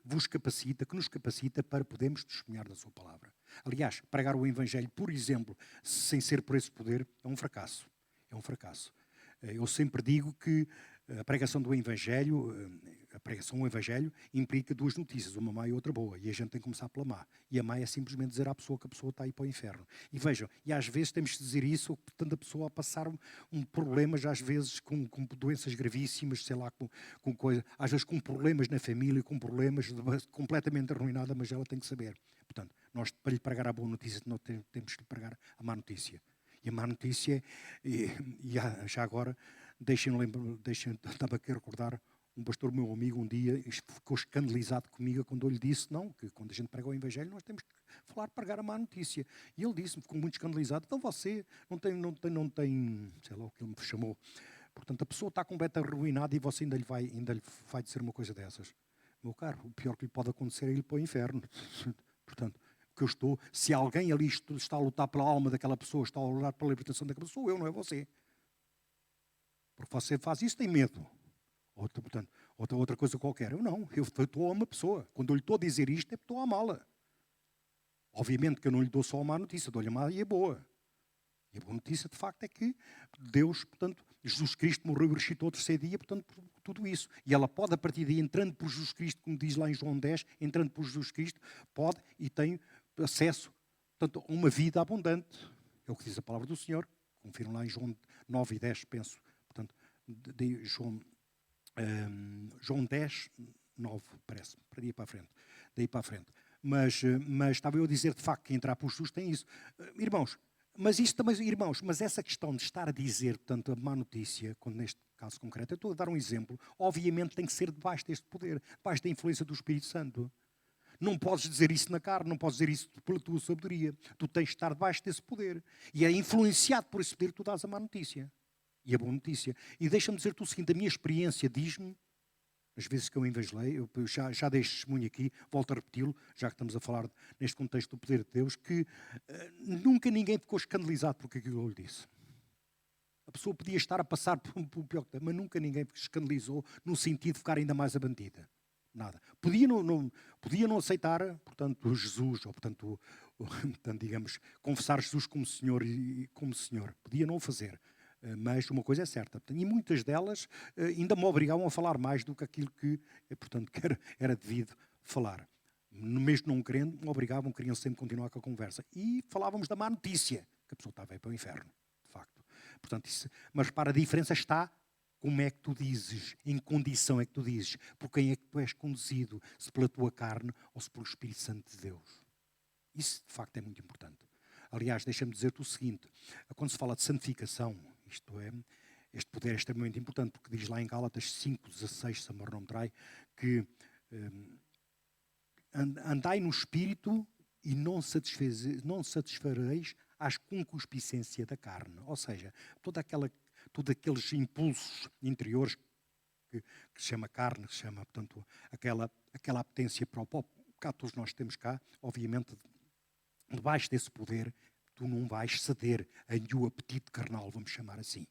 vos capacita, que nos capacita para podermos testemunhar da sua palavra. Aliás, pregar o Evangelho, por exemplo, sem ser por esse poder, é um fracasso. É um fracasso. Eu sempre digo que a pregação do Evangelho, implica 2 notícias, uma má e outra boa, e a gente tem que começar pela má. E a má é simplesmente dizer à pessoa que a pessoa está aí para o inferno. E vejam, e às vezes temos de dizer isso, portanto a pessoa a passar problemas, às vezes com doenças gravíssimas, sei lá, com coisas, às vezes com problemas na família, com problemas completamente arruinada, mas ela tem que saber. Portanto, nós para lhe pregar a boa notícia, nós temos que lhe pregar a má notícia. E a má notícia, já agora, estava aqui a recordar, um pastor meu amigo um dia ficou escandalizado comigo quando eu lhe disse, não, que quando a gente prega o Evangelho nós temos que pregar a má notícia. E ele disse-me, ficou muito escandalizado, então você não tem, sei lá o que ele me chamou. Portanto, a pessoa está completamente arruinada e você ainda lhe vai dizer uma coisa dessas. Meu caro, o pior que lhe pode acontecer é ir para o inferno. Portanto, se alguém ali está a lutar pela alma daquela pessoa, está a lutar pela libertação daquela pessoa, eu, não é você. Porque você faz isso, tem medo. Portanto, outra coisa qualquer. Eu não, eu estou a uma pessoa. Quando eu lhe estou a dizer isto, é porque estou a amá-la. Obviamente que eu não lhe dou só a má notícia, dou-lhe a má e a boa. E a boa notícia, de facto, é que Deus, portanto, Jesus Cristo morreu e ressuscitou ao 3º dia, portanto, por tudo isso. E ela pode, a partir daí, entrando por Jesus Cristo, como diz lá em João 10, entrando por Jesus Cristo, pode e tem acesso, portanto, a uma vida abundante. É o que diz a palavra do Senhor. Confiram lá em João 9 e 10, penso. Portanto, de João 10, 9, parece, para daí para a frente. Mas estava eu a dizer, de facto, que entrar por Jesus tem isso. Irmãos, mas essa questão de estar a dizer, portanto, a má notícia, quando neste caso concreto, eu estou a dar um exemplo, obviamente tem que ser debaixo deste poder, debaixo da influência do Espírito Santo. Não podes dizer isso na carne, não podes dizer isso pela tua sabedoria. Tu tens de estar debaixo desse poder. E é influenciado por esse poder que tu dás a má notícia. E a boa notícia. E deixa-me dizer-te o seguinte, a minha experiência diz-me, as vezes que eu evangelei, eu já dei testemunho aqui, volto a repeti-lo, já que estamos a falar neste contexto do poder de Deus, que nunca ninguém ficou escandalizado por aquilo que eu lhe disse. A pessoa podia estar a passar por pior que tem, mas nunca ninguém escandalizou no sentido de ficar ainda mais abandida. Nada. Podia não aceitar, portanto, Jesus, ou portanto, digamos, confessar Jesus como Senhor e como Senhor. Podia não o fazer. Mas uma coisa é certa. E muitas delas ainda me obrigavam a falar mais do que aquilo que, portanto, que era devido falar. mesmo não querendo, me obrigavam, queriam sempre continuar com a conversa. E falávamos da má notícia, que a pessoa estava a ir para o inferno, de facto. Portanto, mas para a diferença está como é que tu dizes, em que condição é que tu dizes, por quem é que tu és conduzido, se pela tua carne ou se pelo Espírito Santo de Deus. Isso, de facto, é muito importante. Aliás, deixa-me dizer-te o seguinte, quando se fala de santificação, isto é, este poder é extremamente importante, porque diz lá em Gálatas 5:16, se a memória não me trai, que andai no Espírito e não satisfareis às concupiscências da carne. Ou seja, todos aqueles impulsos interiores que se chama carne, que se chama, portanto, aquela apetência para o pecado, todos nós temos cá, obviamente, debaixo desse poder, tu não vais ceder a nenhum apetite carnal, vamos chamar assim.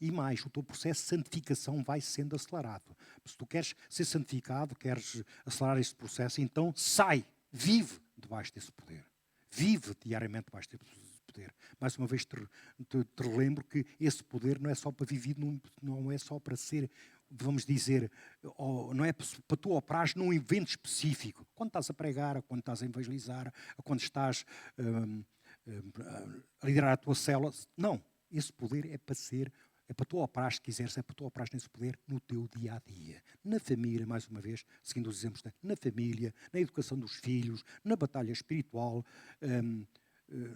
E mais, o teu processo de santificação vai sendo acelerado. Se tu queres ser santificado, queres acelerar esse processo, então vive debaixo desse poder. Vive diariamente debaixo desse poder. Mais uma vez te relembro que esse poder não é só para viver, não é só para ser, vamos dizer, não é para tu operares num evento específico. Quando estás a pregar, quando estás a evangelizar, quando estás a liderar a tua célula. Não, esse poder é para tu operares, se quiseres, é para tu operares nesse poder no teu dia-a-dia. Na família, mais uma vez, seguindo os exemplos, na família, na educação dos filhos, na batalha espiritual,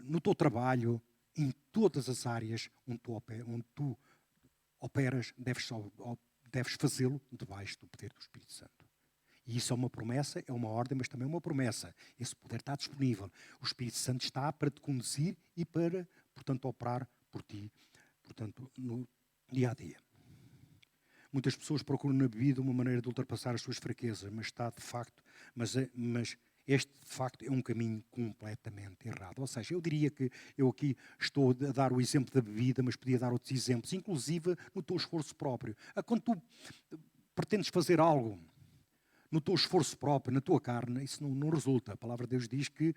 no teu trabalho, em todas as áreas onde tu operas, deves fazê-lo debaixo do poder do Espírito Santo. E isso é uma promessa, é uma ordem, mas também é uma promessa. Esse poder está disponível. O Espírito Santo está para te conduzir e para, portanto, operar por ti, portanto, no dia-a-dia. Muitas pessoas procuram na bebida uma maneira de ultrapassar as suas fraquezas, mas este, de facto, é um caminho completamente errado. Ou seja, eu diria que eu aqui estou a dar o exemplo da bebida, mas podia dar outros exemplos, inclusive no teu esforço próprio. Quando tu pretendes fazer algo no teu esforço próprio, na tua carne, isso não resulta. A palavra de Deus diz que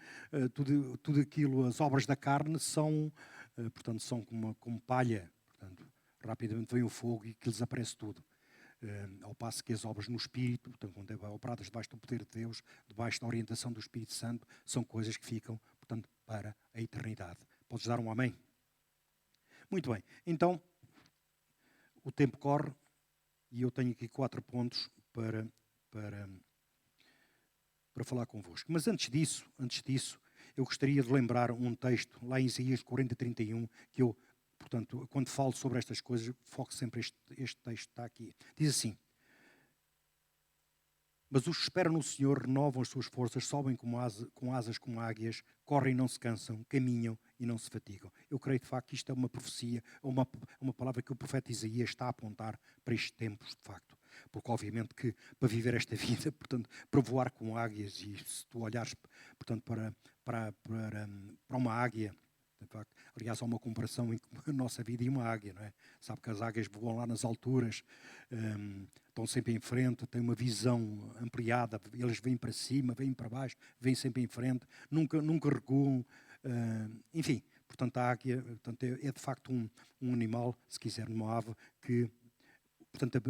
tudo aquilo, as obras da carne são, portanto, são como palha. Portanto, rapidamente vem o fogo e que desaparece tudo. Ao passo que as obras no Espírito, portanto, quando é operadas debaixo do poder de Deus, debaixo da orientação do Espírito Santo, são coisas que ficam, portanto, para a eternidade. Podes dar um amém? Muito bem. Então, o tempo corre e eu tenho aqui 4 pontos para falar convosco. Mas antes disso, eu gostaria de lembrar um texto, lá em Isaías 40:31, que eu, portanto, quando falo sobre estas coisas, foco sempre este texto está aqui. Diz assim: mas os que esperam no Senhor renovam as suas forças, sobem com asas como águias, correm e não se cansam, caminham e não se fatigam. Eu creio, de facto, que isto é uma profecia, uma palavra que o profeta Isaías está a apontar para estes tempos, de facto. Porque, obviamente, que para viver esta vida, portanto, para voar com águias, e se tu olhares, portanto, para uma águia, de facto, aliás, há uma comparação entre a nossa vida e uma águia, não é? Sabe que as águias voam lá nas alturas, estão sempre em frente, têm uma visão ampliada, eles vêm para cima, vêm para baixo, vêm sempre em frente, nunca recuam, enfim. Portanto, a águia, portanto, é de facto um animal, se quiser, uma ave, que, portanto,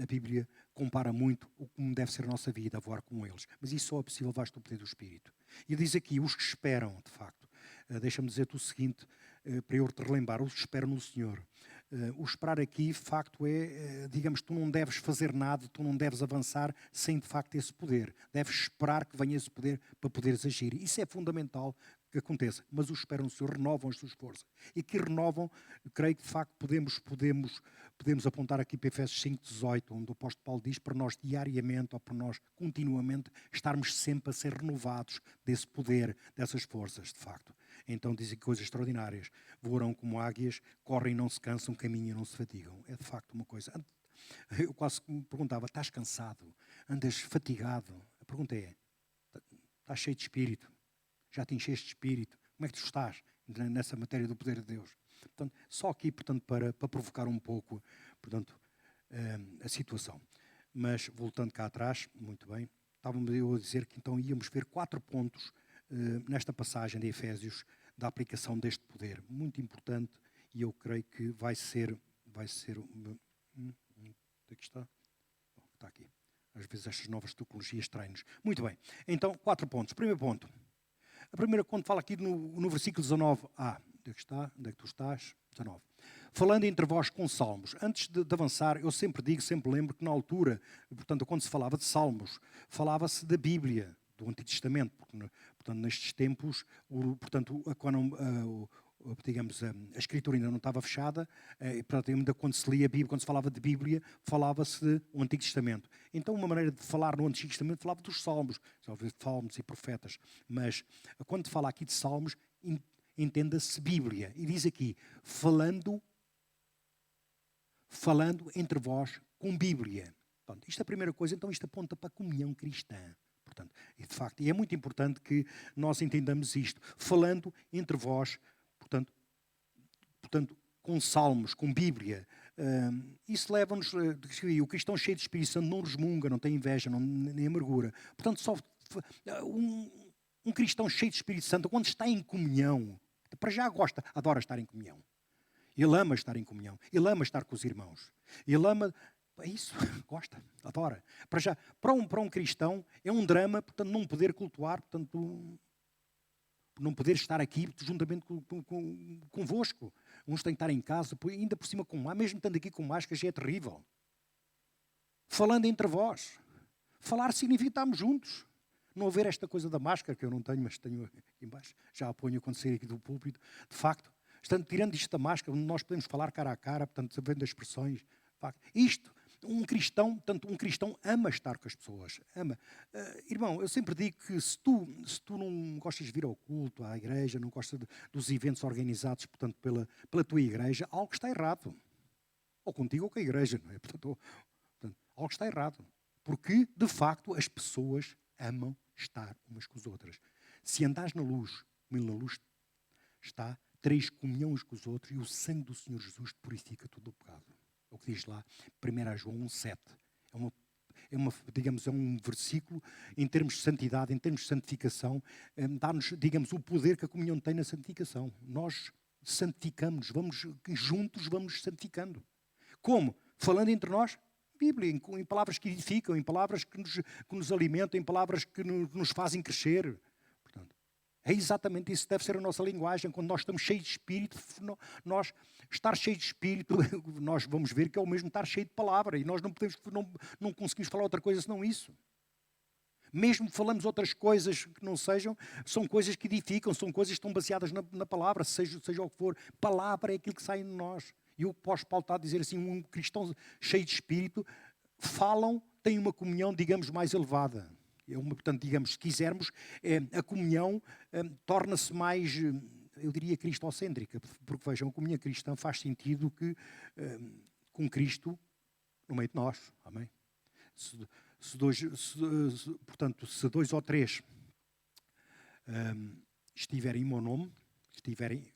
a Bíblia compara muito o como deve ser a nossa vida, a voar com eles. Mas isso só é possível debaixo do poder do Espírito. E diz aqui, os que esperam, de facto. Deixa-me dizer-te o seguinte, para eu te relembrar, os que esperam no Senhor. O esperar aqui, de facto, digamos, tu não deves fazer nada, tu não deves avançar sem, de facto, esse poder. Deves esperar que venha esse poder para poderes agir. Isso é fundamental que aconteça. Mas os que esperam no Senhor renovam as suas forças. E que renovam, creio que, de facto, podemos apontar aqui para Efésios 5:18, onde o apóstolo Paulo diz para nós diariamente, ou para nós continuamente, estarmos sempre a ser renovados desse poder, dessas forças, de facto. Então dizem coisas extraordinárias. Voarão como águias, correm e não se cansam, caminham e não se fatigam. É de facto uma coisa. Eu quase me perguntava, estás cansado? Andas fatigado? A pergunta é, estás cheio de espírito? Já te encheste de espírito? Como é que tu estás nessa matéria do poder de Deus? Portanto, só aqui, portanto, para provocar um pouco, portanto, a situação. Mas, voltando cá atrás, muito bem, estávamos eu a dizer que então íamos ver 4 pontos nesta passagem de Efésios da aplicação deste poder. Muito importante, e eu creio que vai ser aqui está? Está aqui. Às vezes estas novas tecnologias traem-nos. Muito bem. Então, 4 pontos. Primeiro ponto. A primeira, quando fala aqui no versículo 19a. Onde é que está? Onde é que tu estás? 19. Falando entre vós com salmos. Antes de avançar, eu sempre digo, sempre lembro que na altura, portanto, quando se falava de salmos, falava-se da Bíblia, do Antigo Testamento. Porque, portanto, nestes tempos, digamos, a escritura ainda não estava fechada, e, portanto, ainda quando se lia a Bíblia, quando se falava de Bíblia, falava-se do Antigo Testamento. Então, uma maneira de falar no Antigo Testamento, falava dos salmos, salmos e profetas. Mas, quando se fala aqui de salmos, entenda-se Bíblia. E diz aqui, falando entre vós com Bíblia. Portanto, isto é a primeira coisa, então isto aponta para a comunhão cristã. Portanto, e de facto, e é muito importante que nós entendamos isto. Falando entre vós, portanto com salmos, com Bíblia. Isso leva-nos... o cristão cheio de Espírito Santo não resmunga, não tem inveja, nem amargura. Portanto, só um cristão cheio de Espírito Santo, quando está em comunhão, para já adora estar em comunhão. Ele ama estar em comunhão. Ele ama estar com os irmãos. Ele ama... É isso, gosta, adora. Para um cristão é um drama, portanto, não poder cultuar, portanto, não poder estar aqui juntamente convosco. Uns têm que estar em casa, ainda por cima mesmo estando aqui com máscaras, já é terrível. Falando entre vós. Falar significa estarmos juntos. Não haver esta coisa da máscara, que eu não tenho, mas tenho aqui embaixo, já a ponho quando sair aqui do púlpito. De facto, tirando isto da máscara, nós podemos falar cara a cara, portanto, sabendo as expressões. De facto, um cristão ama estar com as pessoas. Ama. Irmão, eu sempre digo que se tu não gostas de vir ao culto, à igreja, não gostas dos eventos organizados, portanto, pela tua igreja, algo está errado. Ou contigo ou com a igreja, não é? Portanto, algo está errado. Porque, de facto, as pessoas amam estar umas com as outras. Se andares na luz, como Ele na luz está, tereis comunhão uns com os outros e o sangue do Senhor Jesus te purifica todo o pecado. É o que diz lá, 1 João 1,7. É um versículo em termos de santidade, em termos de santificação, dá-nos, digamos, o poder que a comunhão tem na santificação. Nós santificamos, juntos vamos santificando. Como? Falando entre nós, Bíblia, em palavras que edificam, em palavras que nos alimentam, em palavras que nos fazem crescer. Portanto, é exatamente isso que deve ser a nossa linguagem. Quando nós estamos cheios de Espírito, estar cheio de Espírito, nós vamos ver que é o mesmo estar cheio de palavra. E nós não conseguimos falar outra coisa senão isso. Mesmo falamos outras coisas que não sejam, são coisas que edificam, são coisas que estão baseadas na palavra, seja o que for. Palavra é aquilo que sai de nós. E o apóstolo Paulo está a dizer assim, um cristão cheio de Espírito, têm uma comunhão, digamos, mais elevada. Portanto, digamos, se quisermos, a comunhão torna-se mais, eu diria, cristocêntrica, porque vejam, a comunhão cristã faz sentido com Cristo no meio de nós. Amém? Portanto, se 2 ou 3 estiverem em meu nome,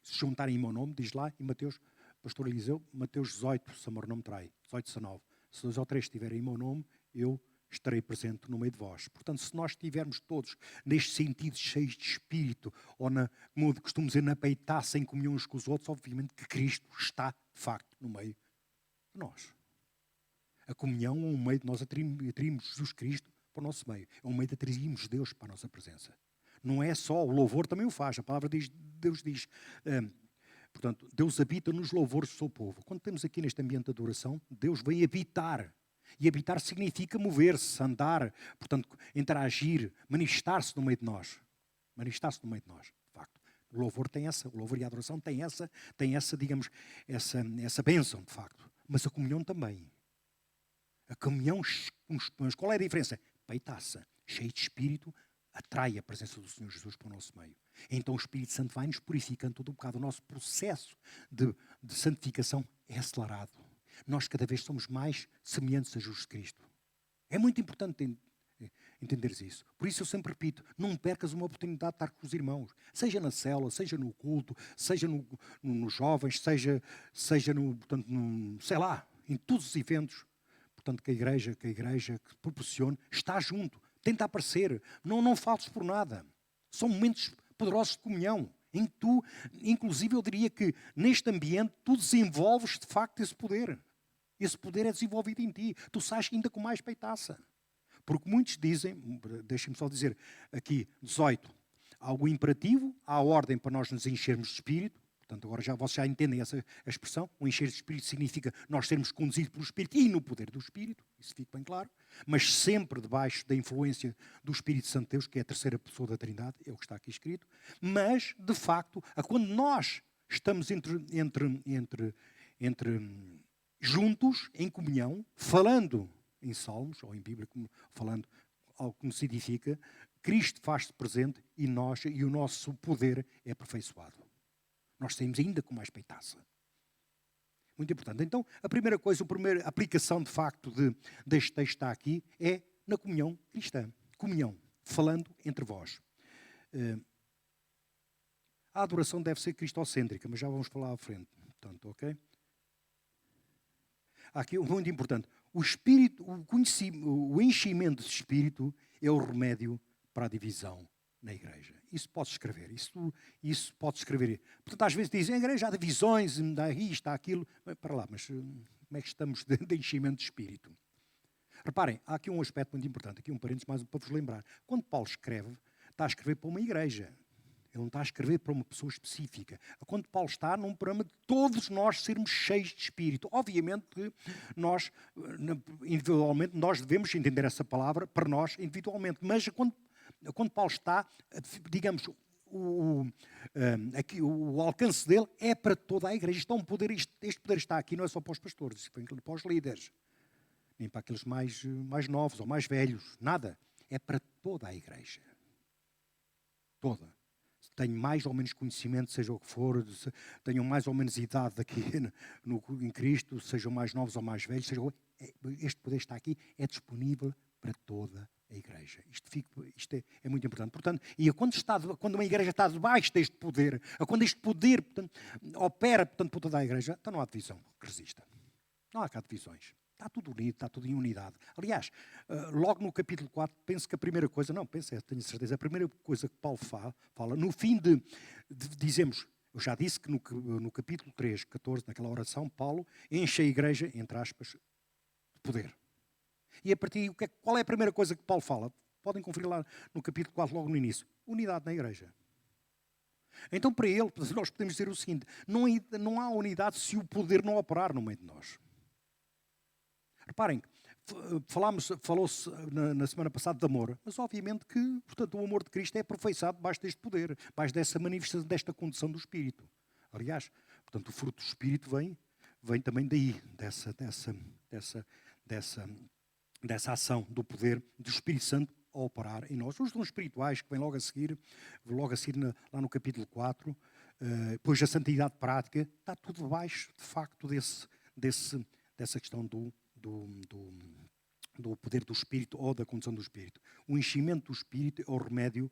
se juntarem em meu nome, diz lá em Mateus, pastor Eliseu, Mateus 18, se amor não me trai, 18, 19. Se 2 ou 3 estiverem em meu nome, eu estarei presente no meio de vós. Portanto, se nós estivermos todos neste sentido, cheios de Espírito, ou como costumamos dizer, na peitaça, em comunhão uns com os outros, obviamente que Cristo está, de facto, no meio de nós. A comunhão é um meio de nós atrairmos Jesus Cristo para o nosso meio. É um meio de atrairmos Deus para a nossa presença. Não é só, o louvor também o faz. A palavra Deus diz... portanto, Deus habita nos louvores do seu povo. Quando estamos aqui neste ambiente de adoração, Deus vem habitar. E habitar significa mover-se, andar, portanto, interagir, manifestar-se no meio de nós. Manifestar-se no meio de nós, de facto. O louvor e a adoração tem essa, digamos, essa bênção, de facto. Mas a comunhão também. A comunhão, mas qual é a diferença? Peitaça, cheio de Espírito, atrai a presença do Senhor Jesus para o nosso meio. Então o Espírito Santo vai nos purificando todo um bocado. O nosso processo de santificação é acelerado. Nós cada vez somos mais semelhantes a Jesus Cristo. É muito importante entenderes isso. Por isso eu sempre repito, não percas uma oportunidade de estar com os irmãos. Seja na célula, seja no culto, seja nos jovens, seja portanto, sei lá, em todos os eventos. Portanto, que a igreja que proporcione, está junto. Tenta aparecer. Não faltes por nada. São momentos poderosos de comunhão, em que tu, inclusive eu diria que neste ambiente, tu desenvolves de facto esse poder. Esse poder é desenvolvido em ti. Tu sais ainda com mais peitaça. Porque muitos dizem, deixem-me só dizer aqui, 18, há o imperativo, há a ordem para nós nos enchermos de Espírito. Portanto, agora vocês já entendem essa expressão. O encher de Espírito significa nós sermos conduzidos pelo Espírito e no poder do Espírito. Isso fica bem claro. Mas sempre debaixo da influência do Espírito Santo de Deus, que é a terceira pessoa da Trindade, é o que está aqui escrito. Mas, de facto, quando nós estamos juntos, em comunhão, falando em salmos, ou em Bíblia, falando algo que nos edifica, Cristo faz-se presente e o nosso poder é aperfeiçoado. Nós saímos ainda com mais peitaça. Muito importante. Então, a primeira coisa, a primeira aplicação de facto deste texto está aqui é na comunhão cristã. Comunhão, falando entre vós. A adoração deve ser cristocêntrica, mas já vamos falar à frente. Portanto, ok? Aqui, muito importante, o espírito, o enchimento de espírito é o remédio para a divisão na igreja. Isso pode escrever. Isso pode escrever. Portanto, às vezes dizem, a igreja há divisões, há isto, há aquilo. Para lá, mas como é que estamos de enchimento de espírito? Reparem, há aqui um aspecto muito importante, aqui um parênteses mais para vos lembrar. Quando Paulo escreve, está a escrever para uma igreja. Ele não está a escrever para uma pessoa específica. Quando Paulo está num programa de todos nós sermos cheios de Espírito. Obviamente que nós, individualmente, nós devemos entender essa palavra para nós individualmente. Mas quando Paulo está, digamos, aqui, o alcance dele é para toda a igreja. Este poder está aqui, não é só para os pastores, é para os líderes. Nem para aqueles mais novos ou mais velhos. Nada. É para toda a igreja. Toda. Tenho mais ou menos conhecimento, seja o que for, tenham mais ou menos idade aqui em Cristo, sejam mais novos ou mais velhos, este poder está aqui, é disponível para toda a igreja. Isto é muito importante. Portanto, e quando uma igreja está debaixo deste poder, quando este poder opera por toda a igreja, então não há divisão que resista. Não há cá divisões. Está tudo unido, está tudo em unidade. Aliás, logo no capítulo 4, penso que a primeira coisa, tenho certeza, a primeira coisa que Paulo fala no fim dizemos, eu já disse que no capítulo 3, 14, naquela oração, Paulo enche a igreja, entre aspas, de poder. E a partir qual é a primeira coisa que Paulo fala? Podem conferir lá no capítulo 4, logo no início. Unidade na igreja. Então, para ele, nós podemos dizer o seguinte, não há unidade se o poder não operar no meio de nós. Reparem, falou-se na semana passada de amor, mas obviamente que, portanto, o amor de Cristo é aperfeiçoado debaixo deste poder, debaixo dessa manifestação, desta condição do Espírito. Aliás, portanto, o fruto do Espírito vem também daí, dessa ação do poder do Espírito Santo a operar em nós. Os dons espirituais que vêm logo a seguir lá no capítulo 4, depois a santidade prática, está tudo debaixo, de facto, dessa questão do poder do Espírito ou da condição do Espírito. O enchimento do Espírito é o remédio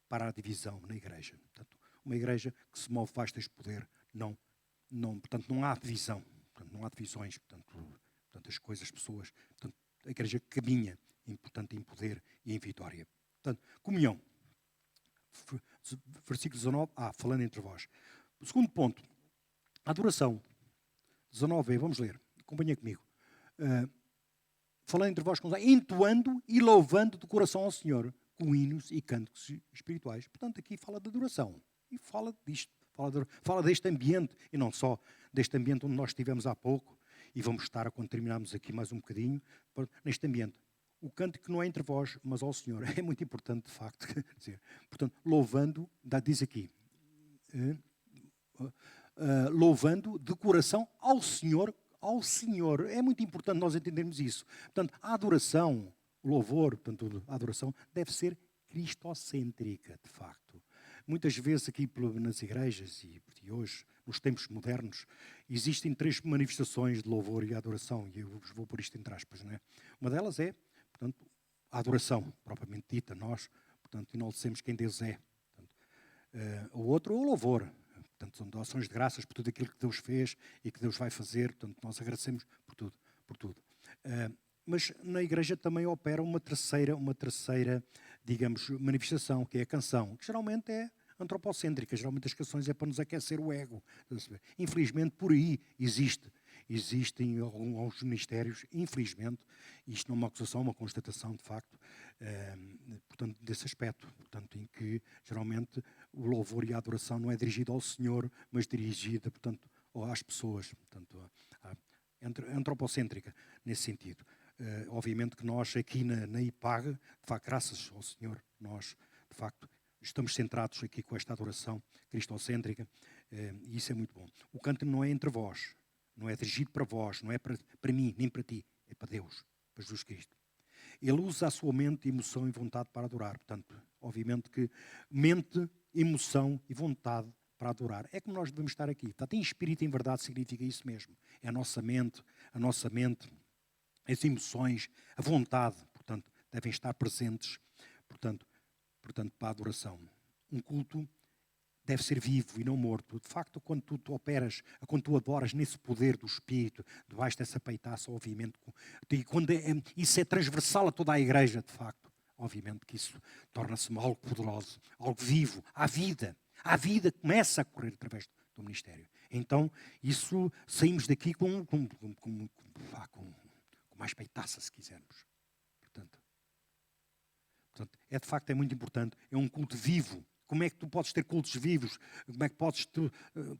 para a divisão na igreja. Portanto, uma igreja que se move debaixo deste poder, portanto, não há divisão, portanto, não há divisões, portanto, as coisas, as pessoas, portanto, a igreja caminha, portanto, em poder e em vitória. Portanto, comunhão. Versículo 19, falando entre vós. O segundo ponto, a adoração. 19b, vamos ler, acompanhem comigo. Falando entre vós, entoando e louvando de coração ao Senhor, com hinos e cânticos espirituais. Portanto, aqui fala de adoração. E fala disto. Fala deste ambiente, e não só deste ambiente onde nós estivemos há pouco, e vamos estar, quando terminarmos aqui mais um bocadinho, neste ambiente. O cântico não é entre vós, mas ao Senhor. É muito importante, de facto. Portanto, louvando, diz aqui, louvando de coração ao Senhor. É muito importante nós entendermos isso. Portanto, a adoração, o louvor, portanto, a adoração deve ser cristocêntrica, de facto. Muitas vezes aqui nas igrejas e hoje, nos tempos modernos, existem 3 manifestações de louvor e adoração, e eu vou pôr isto entre aspas, não é? Uma delas é, portanto, a adoração, propriamente dita, nós, portanto, enaltecemos quem Deus é. Portanto, o outro é o louvor. Portanto, são doações de graças por tudo aquilo que Deus fez e que Deus vai fazer. Portanto, nós agradecemos por tudo. Mas na igreja também opera uma terceira, digamos, manifestação, que é a canção, que geralmente é antropocêntrica. Geralmente as canções é para nos aquecer o ego. Infelizmente, por aí existe existem alguns ministérios, infelizmente, isto não é uma acusação, é uma constatação de facto, portanto, desse aspecto, portanto, em que geralmente o louvor e a adoração não é dirigido ao Senhor, mas dirigida, portanto, às pessoas, portanto, antropocêntrica, nesse sentido. Obviamente que nós aqui na IPAG, de facto, graças ao Senhor, nós, de facto, estamos centrados aqui com esta adoração cristocêntrica, e isso é muito bom. O canto não é entre vós, não é dirigido para vós, não é para mim, nem para ti, é para Deus, para Jesus Cristo. Ele usa a sua mente, emoção e vontade para adorar. Portanto, obviamente que mente, emoção e vontade para adorar. É como nós devemos estar aqui. Portanto, em espírito e em verdade significa isso mesmo. É a nossa mente, as emoções, a vontade, portanto, devem estar presentes, portanto, para a adoração. Um culto deve ser vivo e não morto. De facto, quando tu operas, quando tu adoras nesse poder do Espírito, debaixo dessa peitaça, obviamente, e quando isso é transversal a toda a igreja, de facto, obviamente que isso torna-se algo poderoso, algo vivo, à vida. A vida começa a correr através do ministério. Então, isso, saímos daqui com mais peitaça, se quisermos. Portanto, de facto, é muito importante. É um culto vivo. Como é que tu podes ter cultos vivos? Como é que podes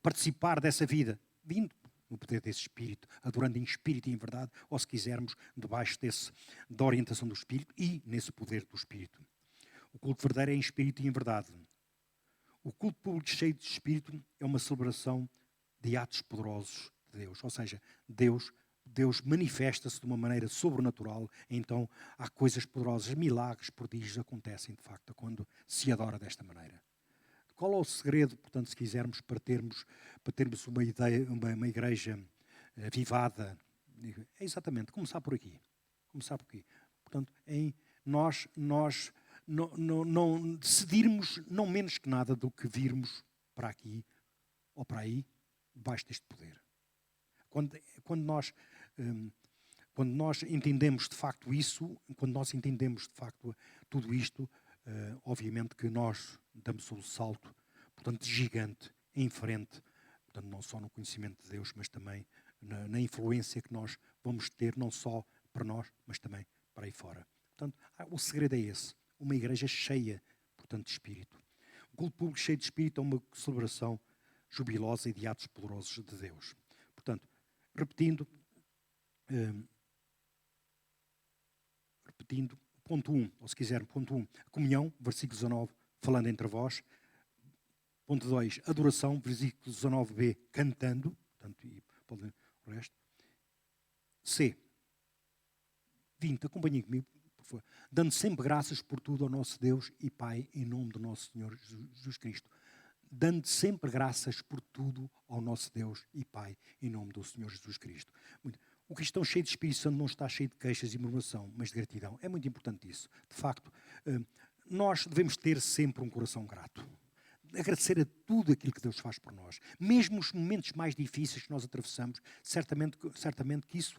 participar dessa vida? Vindo no poder desse Espírito, adorando em Espírito e em verdade, ou se quisermos, debaixo da orientação do Espírito e nesse poder do Espírito. O culto verdadeiro é em Espírito e em verdade. O culto público cheio de Espírito é uma celebração de atos poderosos de Deus. Ou seja, Deus manifesta-se de uma maneira sobrenatural, então há coisas poderosas, milagres, prodígios acontecem de facto quando se adora desta maneira. Qual é o segredo, portanto, se quisermos, para termos uma igreja avivada? É exatamente, começar por aqui. Portanto, em nós não decidirmos não menos que nada do que virmos para aqui ou para aí, debaixo deste poder. Quando nós entendemos de facto isso, quando nós entendemos de facto tudo isto, obviamente que nós damos um salto, portanto, gigante em frente, portanto, não só no conhecimento de Deus, mas também na influência que nós vamos ter, não só para nós, mas também para aí fora. Portanto, o segredo é esse, uma igreja cheia, portanto, de Espírito. O culto público cheio de Espírito é uma celebração jubilosa e de atos poderosos de Deus. Portanto, repetindo, ponto 1, ou se quiser, ponto 1, comunhão, versículo 19, falando entre vós. Ponto 2, adoração, versículo 19b, cantando, portanto, e podem o resto. C, 20, acompanhem comigo, por favor. Dando sempre graças por tudo ao nosso Deus e Pai, em nome do nosso Senhor Jesus Cristo. Dando sempre graças por tudo ao nosso Deus e Pai, em nome do Senhor Jesus Cristo. O cristão cheio de Espírito Santo não está cheio de queixas e murmuração, mas de gratidão. É muito importante isso. De facto, nós devemos ter sempre um coração grato. Agradecer a tudo aquilo que Deus faz por nós. Mesmo os momentos mais difíceis que nós atravessamos, certamente que isso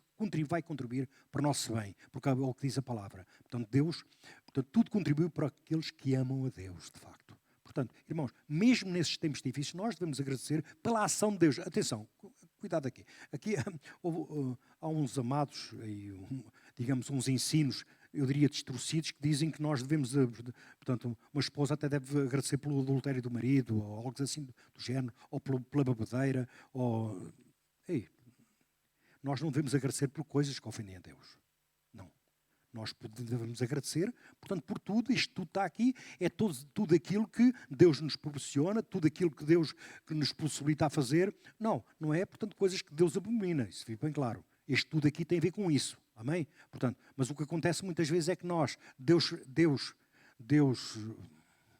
vai contribuir para o nosso bem, porque é o que diz a palavra. Portanto, tudo contribui para aqueles que amam a Deus, de facto. Portanto, irmãos, mesmo nesses tempos difíceis, nós devemos agradecer pela ação de Deus. Atenção, cuidado aqui. Aqui há uns amados, digamos, uns ensinos, eu diria distorcidos, que dizem que nós devemos, portanto, uma esposa até deve agradecer pelo adultério do marido, ou algo assim do género, ou pela babadeira, ou... Ei, nós não devemos agradecer por coisas que ofendem a Deus. Não. Nós devemos agradecer, portanto, por tudo. Isto tudo está aqui, é tudo aquilo que Deus nos proporciona, tudo aquilo que Deus nos possibilita a fazer. Não é, portanto, coisas que Deus abomina, isso fica bem claro. Isto tudo aqui tem a ver com isso, amém? Portanto, mas o que acontece muitas vezes é que Deus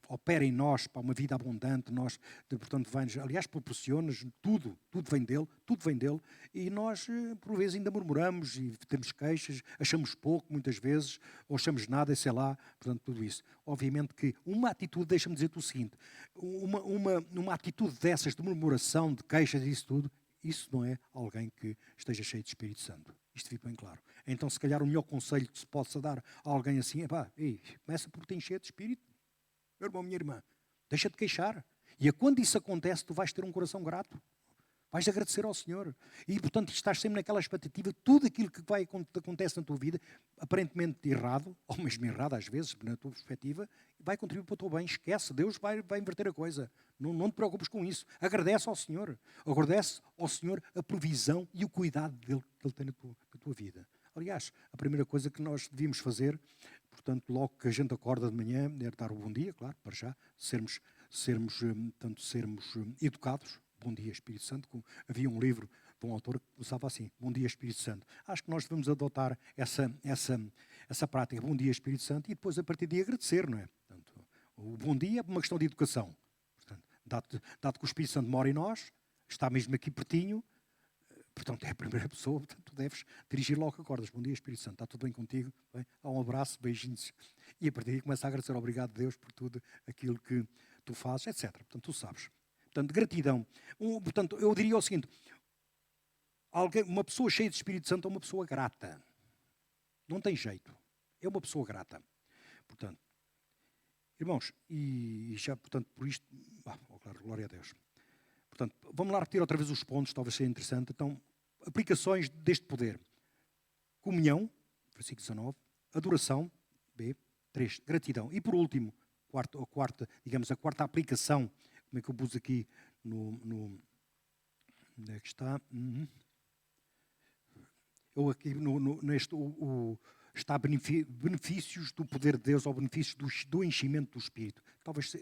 opera em nós para uma vida abundante, portanto, aliás, proporciona-nos, tudo vem dele, e nós, por vezes, ainda murmuramos e temos queixas, achamos pouco, muitas vezes, ou achamos nada, sei lá, portanto, tudo isso. Obviamente que uma atitude, deixa-me dizer-te o seguinte, uma atitude dessas, de murmuração, de queixas e isso tudo, isso não é alguém que esteja cheio de Espírito Santo. Isto fica bem claro. Então, se calhar, o melhor conselho que se possa dar a alguém assim é, começa por te encher de Espírito. Meu irmão, minha irmã, deixa-te queixar. E quando isso acontece, tu vais ter um coração grato. Vais agradecer ao Senhor. E, portanto, estás sempre naquela expectativa. Tudo aquilo que acontece na tua vida, aparentemente errado, ou mesmo errado às vezes, na tua perspectiva, vai contribuir para o teu bem. Esquece. Deus vai inverter a coisa. Não te preocupes com isso. Agradece ao Senhor. Agradece ao Senhor a provisão e o cuidado dele, que Ele tem na tua vida. Aliás, a primeira coisa que nós devíamos fazer, portanto, logo que a gente acorda de manhã, é dar o bom dia, claro, para já, sermos educados. Bom dia, Espírito Santo. Havia um livro de um autor que usava assim, Bom dia, Espírito Santo. Acho que nós devemos adotar essa prática, Bom dia, Espírito Santo, e depois a partir daí agradecer, não é? Portanto, o bom dia é uma questão de educação. Portanto, dado que o Espírito Santo mora em nós, está mesmo aqui pertinho, portanto é a primeira pessoa, portanto tu deves dirigir logo que acordas. Bom dia, Espírito Santo, está tudo bem contigo? Bem? Há um abraço, beijinhos. E a partir daí começa a agradecer, obrigado Deus por tudo aquilo que tu fazes, etc. Portanto, tu sabes. Portanto, gratidão. Portanto, eu diria o seguinte, uma pessoa cheia de Espírito Santo é uma pessoa grata. Não tem jeito. É uma pessoa grata. Portanto, irmãos, e já, portanto, por isto, claro, glória a Deus. Portanto, vamos lá repetir outra vez os pontos, talvez seja interessante. Então, aplicações deste poder. Comunhão, versículo 19. Adoração, B. 3. Gratidão. E por último, a quarta aplicação, como é que eu pus aqui onde é que está? Eu aqui está benefícios do poder de Deus ou benefícios do enchimento do Espírito. Talvez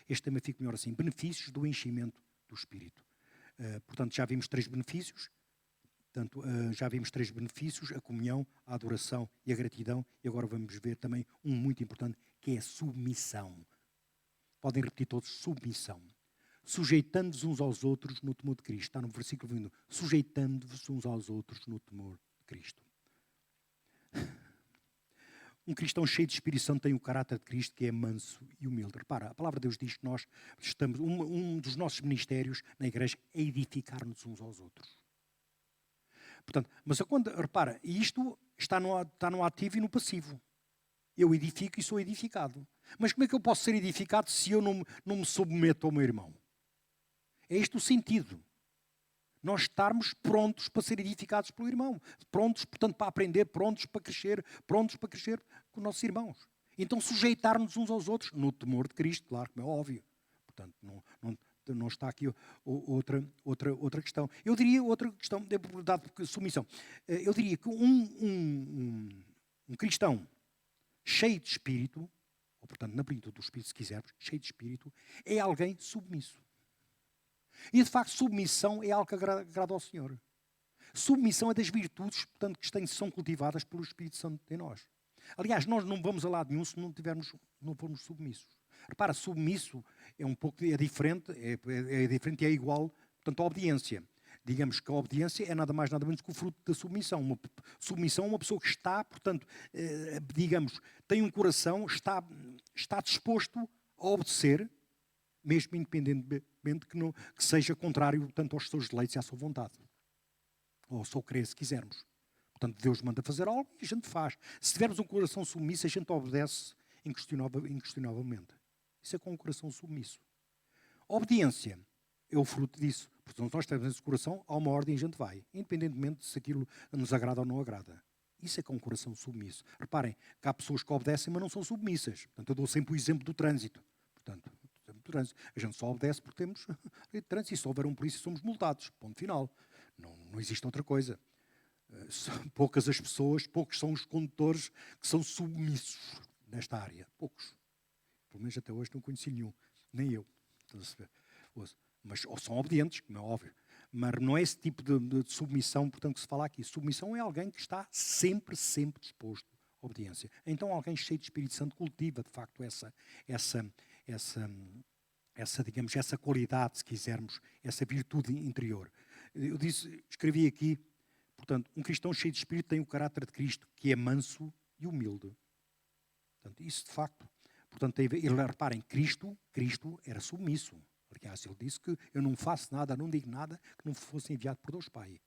este tema fique melhor assim. Benefícios do enchimento do Espírito. Portanto, já vimos 3 benefícios. Portanto, já vimos 3 benefícios, a comunhão, a adoração e a gratidão. E agora vamos ver também um muito importante, que é a submissão. Podem repetir todos, submissão. Sujeitando-vos uns aos outros no temor de Cristo. Está no versículo 20. Sujeitando-vos uns aos outros no temor de Cristo. Um cristão cheio de Espírito Santo tem o caráter de Cristo, que é manso e humilde. Repara, a palavra de Deus diz que nós estamos, um dos nossos ministérios na igreja é edificar-nos uns aos outros. Portanto, mas repara, isto está no ativo e no passivo. Eu edifico e sou edificado. Mas como é que eu posso ser edificado se eu não me submeto ao meu irmão? É este o sentido. Nós estarmos prontos para ser edificados pelo irmão. Prontos, portanto, para aprender, prontos para crescer com os nossos irmãos. Então, sujeitar-nos uns aos outros, no temor de Cristo, claro, como é óbvio. Portanto, não está aqui outra questão. Eu diria outra questão, dado que submissão. Eu diria que um cristão cheio de Espírito, ou portanto, na plenitude do Espírito, se quisermos, cheio de Espírito, é alguém submisso. E de facto, submissão é algo que agrada ao Senhor. Submissão é das virtudes, portanto, que são cultivadas pelo Espírito Santo em nós. Aliás, nós não vamos a lado nenhum se não formos submissos. Repara, submisso é diferente, é diferente e é igual, portanto, à obediência. Digamos que a obediência é nada mais nada menos que o fruto da submissão. Submissão é uma pessoa que está, portanto, tem um coração, está disposto a obedecer, mesmo independentemente que seja contrário, portanto, aos seus deleites e à sua vontade. Ou ao seu querer, se quisermos. Portanto, Deus manda fazer algo e a gente faz. Se tivermos um coração submisso, a gente obedece inquestionavelmente. Isso é com um coração submisso. A obediência é o fruto disso. Portanto, nós temos esse coração, há uma ordem e a gente vai. Independentemente se aquilo nos agrada ou não agrada. Isso é com um coração submisso. Reparem que há pessoas que obedecem, mas não são submissas. Portanto, eu dou sempre o exemplo do trânsito. Portanto, a gente só obedece porque temos lei de trânsito. E se houver um polícia, somos multados. Ponto final. Não existe outra coisa. Poucos são os condutores que são submissos nesta área. Poucos. Pelo menos até hoje não conheci nenhum. Nem eu. Mas ou são obedientes, como é óbvio. Mas não é esse tipo de submissão, portanto, que se fala aqui. Submissão é alguém que está sempre disposto à obediência. Então, alguém cheio de Espírito Santo cultiva, de facto, essa qualidade, se quisermos, essa virtude interior. Escrevi aqui, portanto, um cristão cheio de Espírito tem o caráter de Cristo, que é manso e humilde. Portanto, isso de facto, portanto, reparem, Cristo era submisso. Aliás, ele disse que eu não faço nada, não digo nada que não fosse enviado por Deus Pai.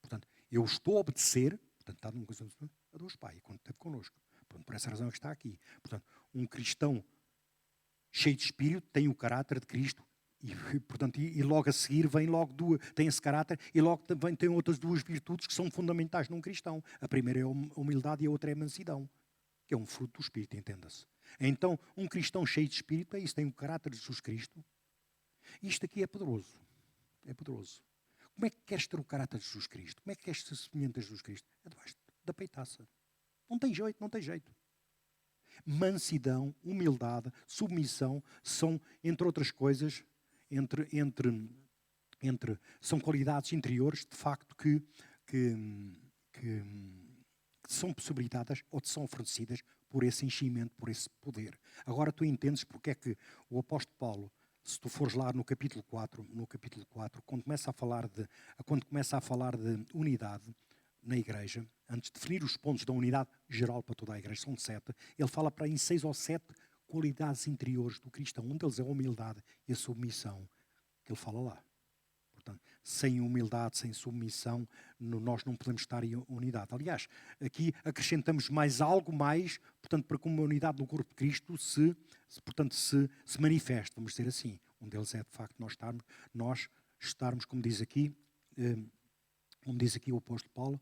Portanto, eu estou a obedecer, portanto, está numa coisa a Deus Pai, quando esteve connosco. Portanto, por essa razão é que está aqui. Portanto, um cristão cheio de Espírito tem o caráter de Cristo, Portanto, e logo a seguir vem logo tem esse caráter e logo também tem outras duas virtudes que são fundamentais num cristão. A primeira é a humildade e a outra é a mansidão, que é um fruto do Espírito, entenda-se. Então, um cristão cheio de Espírito, é isso, tem o caráter de Jesus Cristo. Isto aqui é poderoso. É poderoso. Como é que queres ter o caráter de Jesus Cristo? Como é que queres ser semelhante a Jesus Cristo? É debaixo da peitaça. Não tem jeito, não tem jeito. Mansidão, humildade, submissão são, entre outras coisas, são qualidades interiores, de facto, que são possibilitadas ou te são oferecidas por esse enchimento, por esse poder. Agora tu entendes porque é que o apóstolo Paulo, se tu fores lá no capítulo 4, quando começa a falar de unidade na igreja, antes de definir os pontos da unidade geral para toda a igreja, são 7, ele fala para em 6 ou 7 qualidades interiores do cristão. Um deles é a humildade e a submissão, que ele fala lá. Portanto, sem humildade, sem submissão, nós não podemos estar em unidade. Aliás, aqui acrescentamos mais algo mais, portanto, para que uma unidade no corpo de Cristo se manifeste, vamos dizer assim. Um deles é, de facto, nós estarmos, como diz aqui o apóstolo Paulo,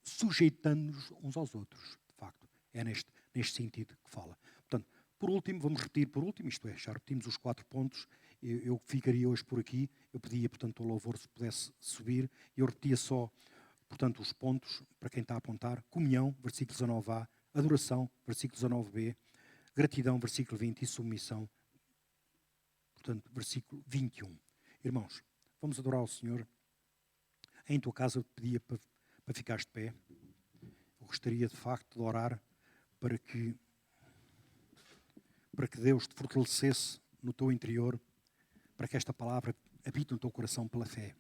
sujeitando-nos uns aos outros, de facto. É neste sentido que fala. Portanto, por último, vamos repetir isto é, já repetimos os 4 pontos, eu ficaria hoje por aqui, eu pedia, portanto, ao louvor se pudesse subir, eu repetia só, portanto, os pontos, para quem está a apontar: comunhão, versículo 19a, adoração, versículo 19b, gratidão, versículo 20, e submissão, portanto, versículo 21. Irmãos, vamos adorar ao Senhor. Em tua casa eu te pedia para ficares de pé. Eu gostaria, de facto, de orar para que Deus te fortalecesse no teu interior, para que esta palavra habite no teu coração pela fé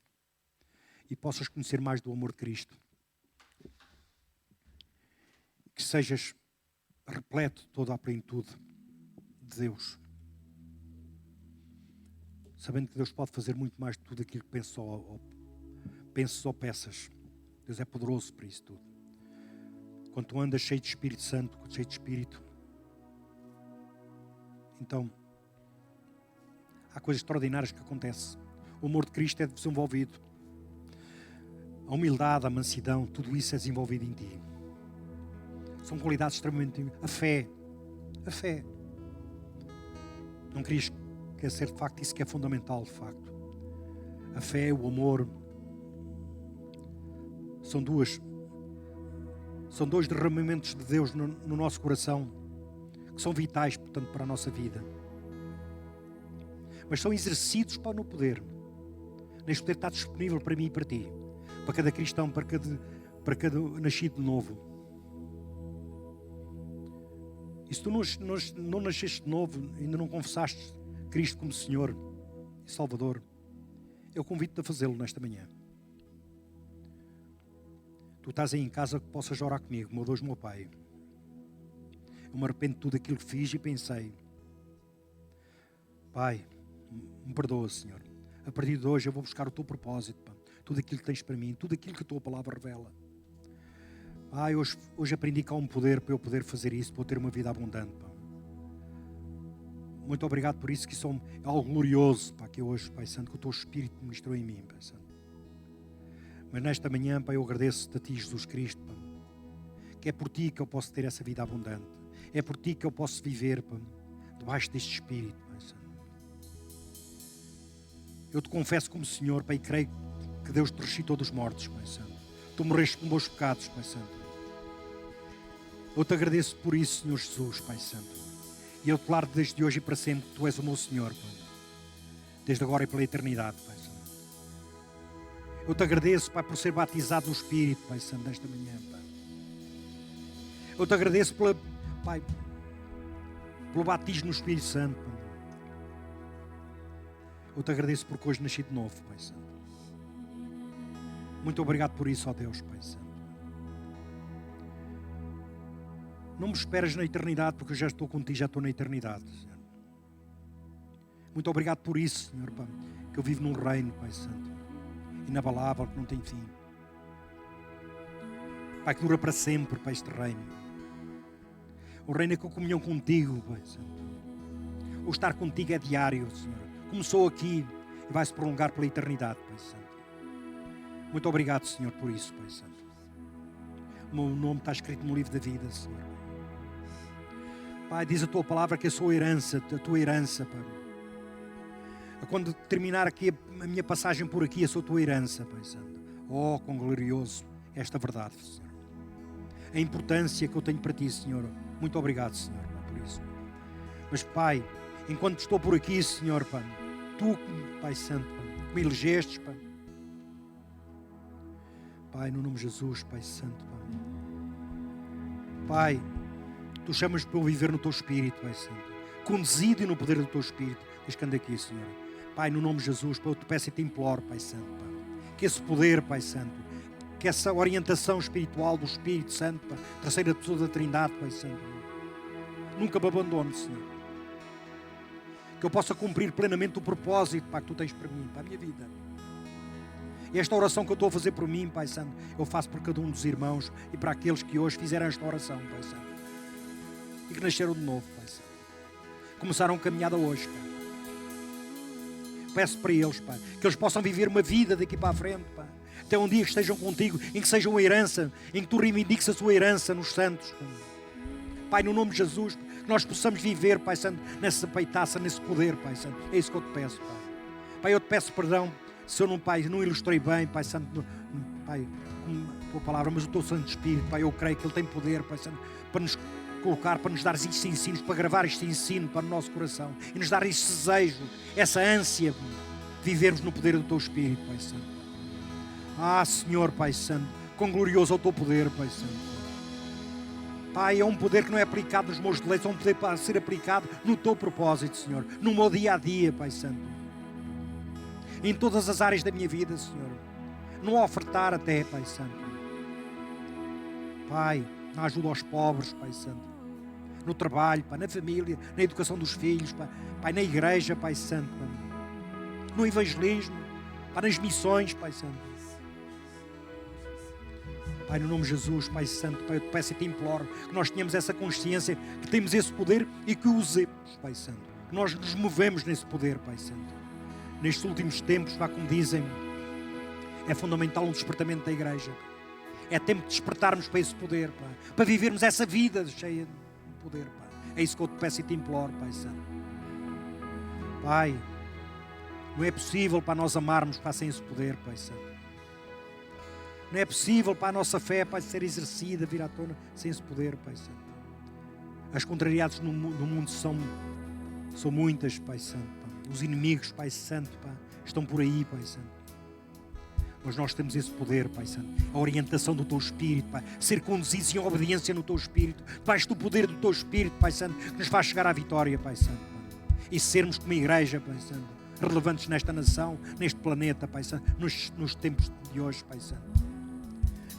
e possas conhecer mais do amor de Cristo. Que sejas repleto de toda a plenitude de Deus, sabendo que Deus pode fazer muito mais de tudo aquilo que pensas ou peças. Deus é poderoso para isso tudo. Quando tu andas cheio de Espírito Santo, cheio de Espírito, então há coisas extraordinárias que acontecem. O amor de Cristo é desenvolvido. A humildade, a mansidão, tudo isso é desenvolvido em ti. São qualidades extremamente... A fé. Não querias esquecer, de facto, isso que é fundamental, de facto. A fé, o amor, são dois derramamentos de Deus no nosso coração, que são vitais, portanto, para a nossa vida. Mas são exercidos para no poder. Neste poder está disponível para mim e para ti. Para cada cristão, para cada nascido de novo. E se tu não nasceste de novo, ainda não confessaste Cristo como Senhor e Salvador, eu convido-te a fazê-lo nesta manhã. Tu estás aí em casa, que possas orar comigo, meu Deus, meu Pai. Eu me arrependo de tudo aquilo que fiz e pensei. Pai, me perdoa, Senhor. A partir de hoje eu vou buscar o teu propósito, Pai. Tudo aquilo que tens para mim, tudo aquilo que a tua palavra revela. Pai, hoje aprendi que há um poder para eu poder fazer isso, para eu ter uma vida abundante, Pai. Muito obrigado por isso, que isso é algo glorioso, Pai, que hoje, Pai Santo, que o teu Espírito ministrou em mim, Pai Santo. Mas nesta manhã, Pai, eu agradeço-te a ti, Jesus Cristo, Pai, que é por ti que eu posso ter essa vida abundante. É por ti que eu posso viver, Pai, debaixo deste Espírito, Pai Santo. Eu te confesso como Senhor, Pai, e creio que Deus te ressuscitou dos mortos, Pai Santo. Tu morreste com meus pecados, Pai Santo. Eu te agradeço por isso, Senhor Jesus, Pai Santo. E eu declaro desde hoje e para sempre que Tu és o meu Senhor, Pai. Desde agora e pela eternidade, Pai Santo. Eu te agradeço, Pai, por ser batizado no Espírito, Pai Santo, nesta manhã, Pai. Eu te agradeço Pai, pelo batismo no Espírito Santo, Pai. Eu te agradeço porque hoje nasci de novo, Pai Santo. Muito obrigado por isso, ó Deus, Pai Santo. Não me esperas na eternidade, porque eu já estou contigo, já estou na eternidade, Senhor. Muito obrigado por isso, Senhor, Pai, que eu vivo num reino, Pai Santo, inabalável, que não tem fim. Pai, que dura para sempre, Pai, este reino. O reino é com a comunhão contigo, Pai Santo. O estar contigo é diário, Senhor. começou aqui e vai se prolongar pela eternidade, Pai Santo. Muito obrigado, Senhor, por isso, Pai Santo. O meu nome está escrito no livro da vida, Senhor. Pai, diz a tua palavra que eu sou a tua herança, Pai. Quando terminar aqui a minha passagem por aqui, eu sou a tua herança, Pai Santo. Oh, quão glorioso é esta verdade, Senhor. A importância que eu tenho para ti, Senhor. Muito obrigado, Senhor, por isso. Mas, Pai, enquanto estou por aqui, Senhor, Pai, tu, Pai Santo, Pai, me elegestes, Pai. Pai, no nome de Jesus, Pai Santo, Pai. Pai, tu chamas para eu viver no teu Espírito, Pai Santo. Conduzido e no poder do teu Espírito. Diz que anda aqui, Senhor. Pai, no nome de Jesus, Pai, eu te peço e te imploro, Pai Santo, Pai. Que esse poder, Pai Santo, que essa orientação espiritual do Espírito Santo, Pai, terceira pessoa da Trindade, Pai Santo, nunca me abandone, Senhor. Que eu possa cumprir plenamente o propósito, Pai, que tu tens para mim, para a minha vida. E esta oração que eu estou a fazer por mim, Pai Santo, eu faço por cada um dos irmãos e para aqueles que hoje fizeram esta oração, Pai Santo. E que nasceram de novo, Pai Santo. Começaram a caminhada hoje, Pai. Peço para eles, Pai, que eles possam viver uma vida daqui para a frente, Pai. Até um dia que estejam contigo, em que seja uma herança, em que tu reivindiques a sua herança nos santos, Pai. Pai, no nome de Jesus, que nós possamos viver, Pai Santo, nessa peitaça, nesse poder, Pai Santo. É isso que eu te peço, Pai. Pai, eu te peço perdão se eu não, Pai, não ilustrei bem, Pai Santo, Pai, com a tua palavra, mas o teu Santo Espírito, Pai, eu creio que Ele tem poder, Pai Santo, para nos colocar, para nos dar estes ensinos, para gravar este ensino para o nosso coração e nos dar este desejo, essa ânsia de vivermos no poder do teu Espírito, Pai Santo. Ah, Senhor, Pai Santo, quão glorioso é o teu poder, Pai Santo. Pai, é um poder que não é aplicado nos meus deleites, é um poder para ser aplicado no teu propósito, Senhor, no meu dia a dia, Pai Santo. Em todas as áreas da minha vida, Senhor. No ofertar até, Pai Santo. Pai, na ajuda aos pobres, Pai Santo. No trabalho, Pai, na família, na educação dos filhos, Pai, Pai, na igreja, Pai Santo. Pai. No evangelismo, Pai, nas missões, Pai Santo. Pai, no nome de Jesus, Pai Santo, Pai, eu te peço e te imploro que nós tenhamos essa consciência, que temos esse poder e que o usemos, Pai Santo. Que nós nos movemos nesse poder, Pai Santo. Nestes últimos tempos, Pai, como dizem, é fundamental um despertamento da igreja. É tempo de despertarmos para esse poder, Pai, para vivermos essa vida cheia de poder, Pai. É isso que eu te peço e te imploro, Pai Santo. Pai, não é possível para nós amarmos, Pai, sem esse poder, Pai Santo. Não é possível para a nossa fé, Pai, ser exercida, vir à tona, sem esse poder, Pai Santo. As contrariedades no mundo são muitas, Pai Santo. Pai. Os inimigos, Pai Santo, Pai, estão por aí, Pai Santo. Mas nós temos esse poder, Pai Santo. A orientação do Teu Espírito, Pai. Ser conduzidos em obediência no Teu Espírito. Debaixo do poder do Teu Espírito, Pai Santo, que nos faz chegar à vitória, Pai Santo. Pai. E sermos como igreja, Pai Santo, relevantes nesta nação, neste planeta, Pai Santo, nos tempos de hoje, Pai Santo.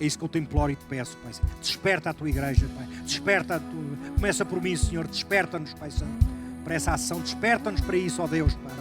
É isso que eu te imploro e te peço, Pai Santo. Desperta a Tua igreja, Pai. Desperta a Tua... Começa por mim, Senhor. Desperta-nos, Pai Santo, para essa ação. Desperta-nos para isso, ó Deus, Pai.